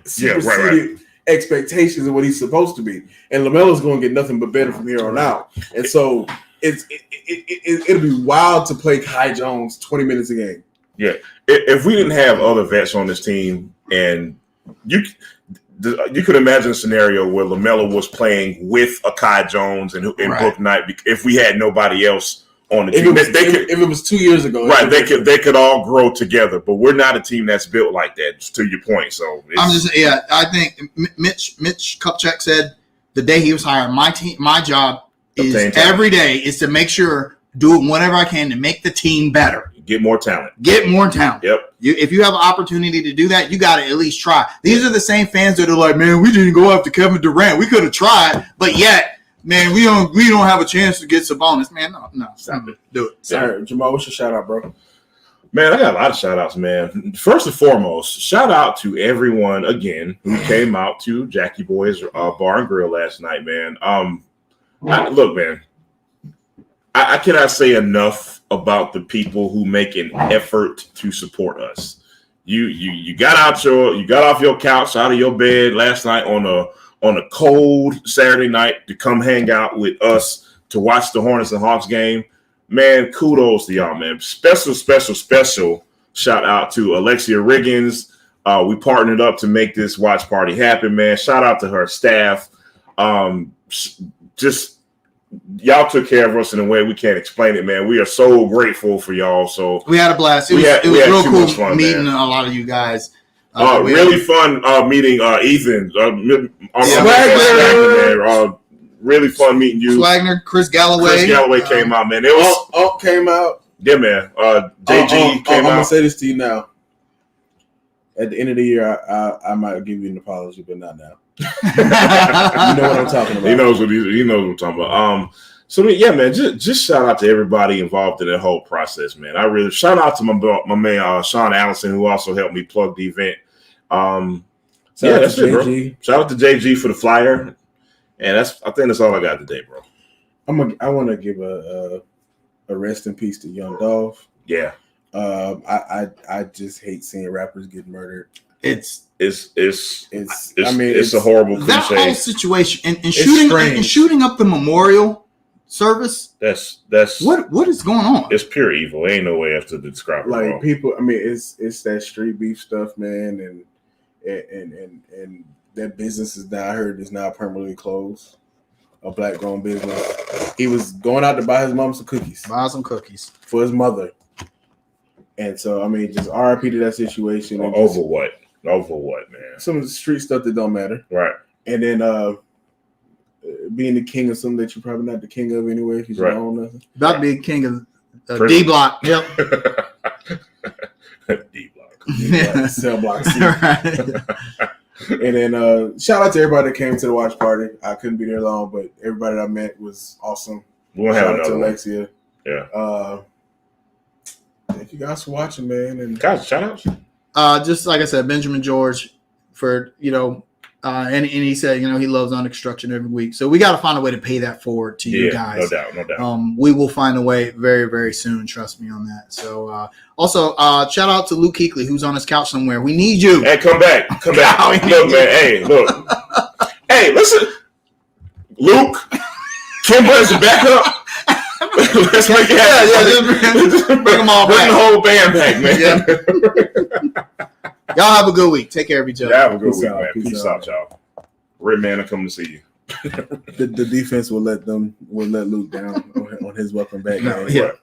Speaker 1: superseded expectations of what he's supposed to be, and LaMelo's going to get nothing but better from here on out. And so it'll be wild to play Kai Jones 20 minutes a game.
Speaker 3: Yeah, if we didn't have other vets on this team, and you could imagine a scenario where LaMelo was playing with a Kai Jones and Book Knight. If we had nobody else on the team,
Speaker 1: if it was 2 years ago,
Speaker 3: right? They could all grow together, but we're not a team that's built like that. To your point, so
Speaker 2: I think Mitch Kupchak said the day he was hired, my job is every day is to make sure do whatever I can to make the team better.
Speaker 3: Get more talent.
Speaker 2: Yep. If you have an opportunity to do that, you got to at least try. These are the same fans that are like, man, we didn't go after Kevin Durant. We could have tried, but yet, man, we don't have a chance to get Sabonis. Man, no, stop it. Do it.
Speaker 1: Sorry, Jamal, what's your shout out, bro?
Speaker 3: Man, I got a lot of shout outs, man. First and foremost, shout out to everyone again who came out to Jackie Boy's Bar and Grill last night, man. Look, man, I cannot say enough about the people who make an effort to support us. You got off your couch, out of your bed last night on a cold Saturday night to come hang out with us to watch the Hornets and Hawks game. Man, kudos to y'all, man. Special shout out to Alexia Riggins. We partnered up to make this watch party happen, man. Shout out to her staff. Y'all took care of us in a way we can't explain it, man. We are so grateful for y'all. So
Speaker 2: we had a blast. It was real cool fun, meeting man. A lot of you guys.
Speaker 3: Really fun meeting Ethan. Really fun meeting you.
Speaker 2: Swagner, Chris Galloway.
Speaker 3: Came out, man. It was
Speaker 1: came out.
Speaker 3: Yeah, man. JG came out.
Speaker 1: I'm gonna say this to you now. At the end of the year, I might give you an apology, but not now. You know what I'm talking about.
Speaker 3: He knows what I'm talking about. So yeah, man, just shout out to everybody involved in that whole process, man. I really shout out to my man Sean Allison, who also helped me plug the event. That's it, bro. Shout out to JG for the flyer, and I think that's all I got today, bro.
Speaker 1: I want to give a rest in peace to Young Dolph.
Speaker 3: Yeah.
Speaker 1: I just hate seeing rappers get murdered.
Speaker 3: It's a horrible cliche.
Speaker 2: That whole situation and shooting up the memorial service.
Speaker 3: That's
Speaker 2: what is going on?
Speaker 3: It's pure evil. Ain't no way else to describe it.
Speaker 1: Like people, it's that street beef stuff, man, and that business is now, I heard, is now permanently closed. A black grown business. He was going out to buy his mom some cookies. For his mother. And so, just RIP to that situation.
Speaker 3: Over what, man?
Speaker 1: Some of the street stuff that don't matter.
Speaker 3: Right.
Speaker 1: And then being the king of something that you're probably not the king of anyway, because you don't own nothing.
Speaker 2: About to be king of D Block. Yep.
Speaker 3: D Block.
Speaker 1: Cell Block C. Right. And then shout out to everybody that came to the watch party. I couldn't be there long, but everybody that I met was awesome.
Speaker 3: We'll
Speaker 1: shout
Speaker 3: have
Speaker 1: out to
Speaker 3: one.
Speaker 1: Alexia.
Speaker 3: Yeah.
Speaker 1: Thank you guys for watching, man. And
Speaker 3: guys, shout out.
Speaker 2: Just like I said, Benjamin George for and he said he loves under construction every week. So we got to find a way to pay that forward to you guys.
Speaker 3: No doubt.
Speaker 2: We will find a way very, very soon. Trust me on that. So also shout out to Luke Kuechly, who's on his couch somewhere. We need you.
Speaker 3: Hey, come back. Look, man. Hey, look. Hey, listen, Luke. Kimber's a backup. Let's make it happen.
Speaker 2: Just bring them all back.
Speaker 3: Bring the whole band back, man.
Speaker 2: Yeah. Y'all have a good week. Take care of each other.
Speaker 3: Have a good week, man. Peace out, y'all. Red man, I'm coming to see you.
Speaker 1: The defense will let Luke down on his welcome back.
Speaker 2: No, yeah.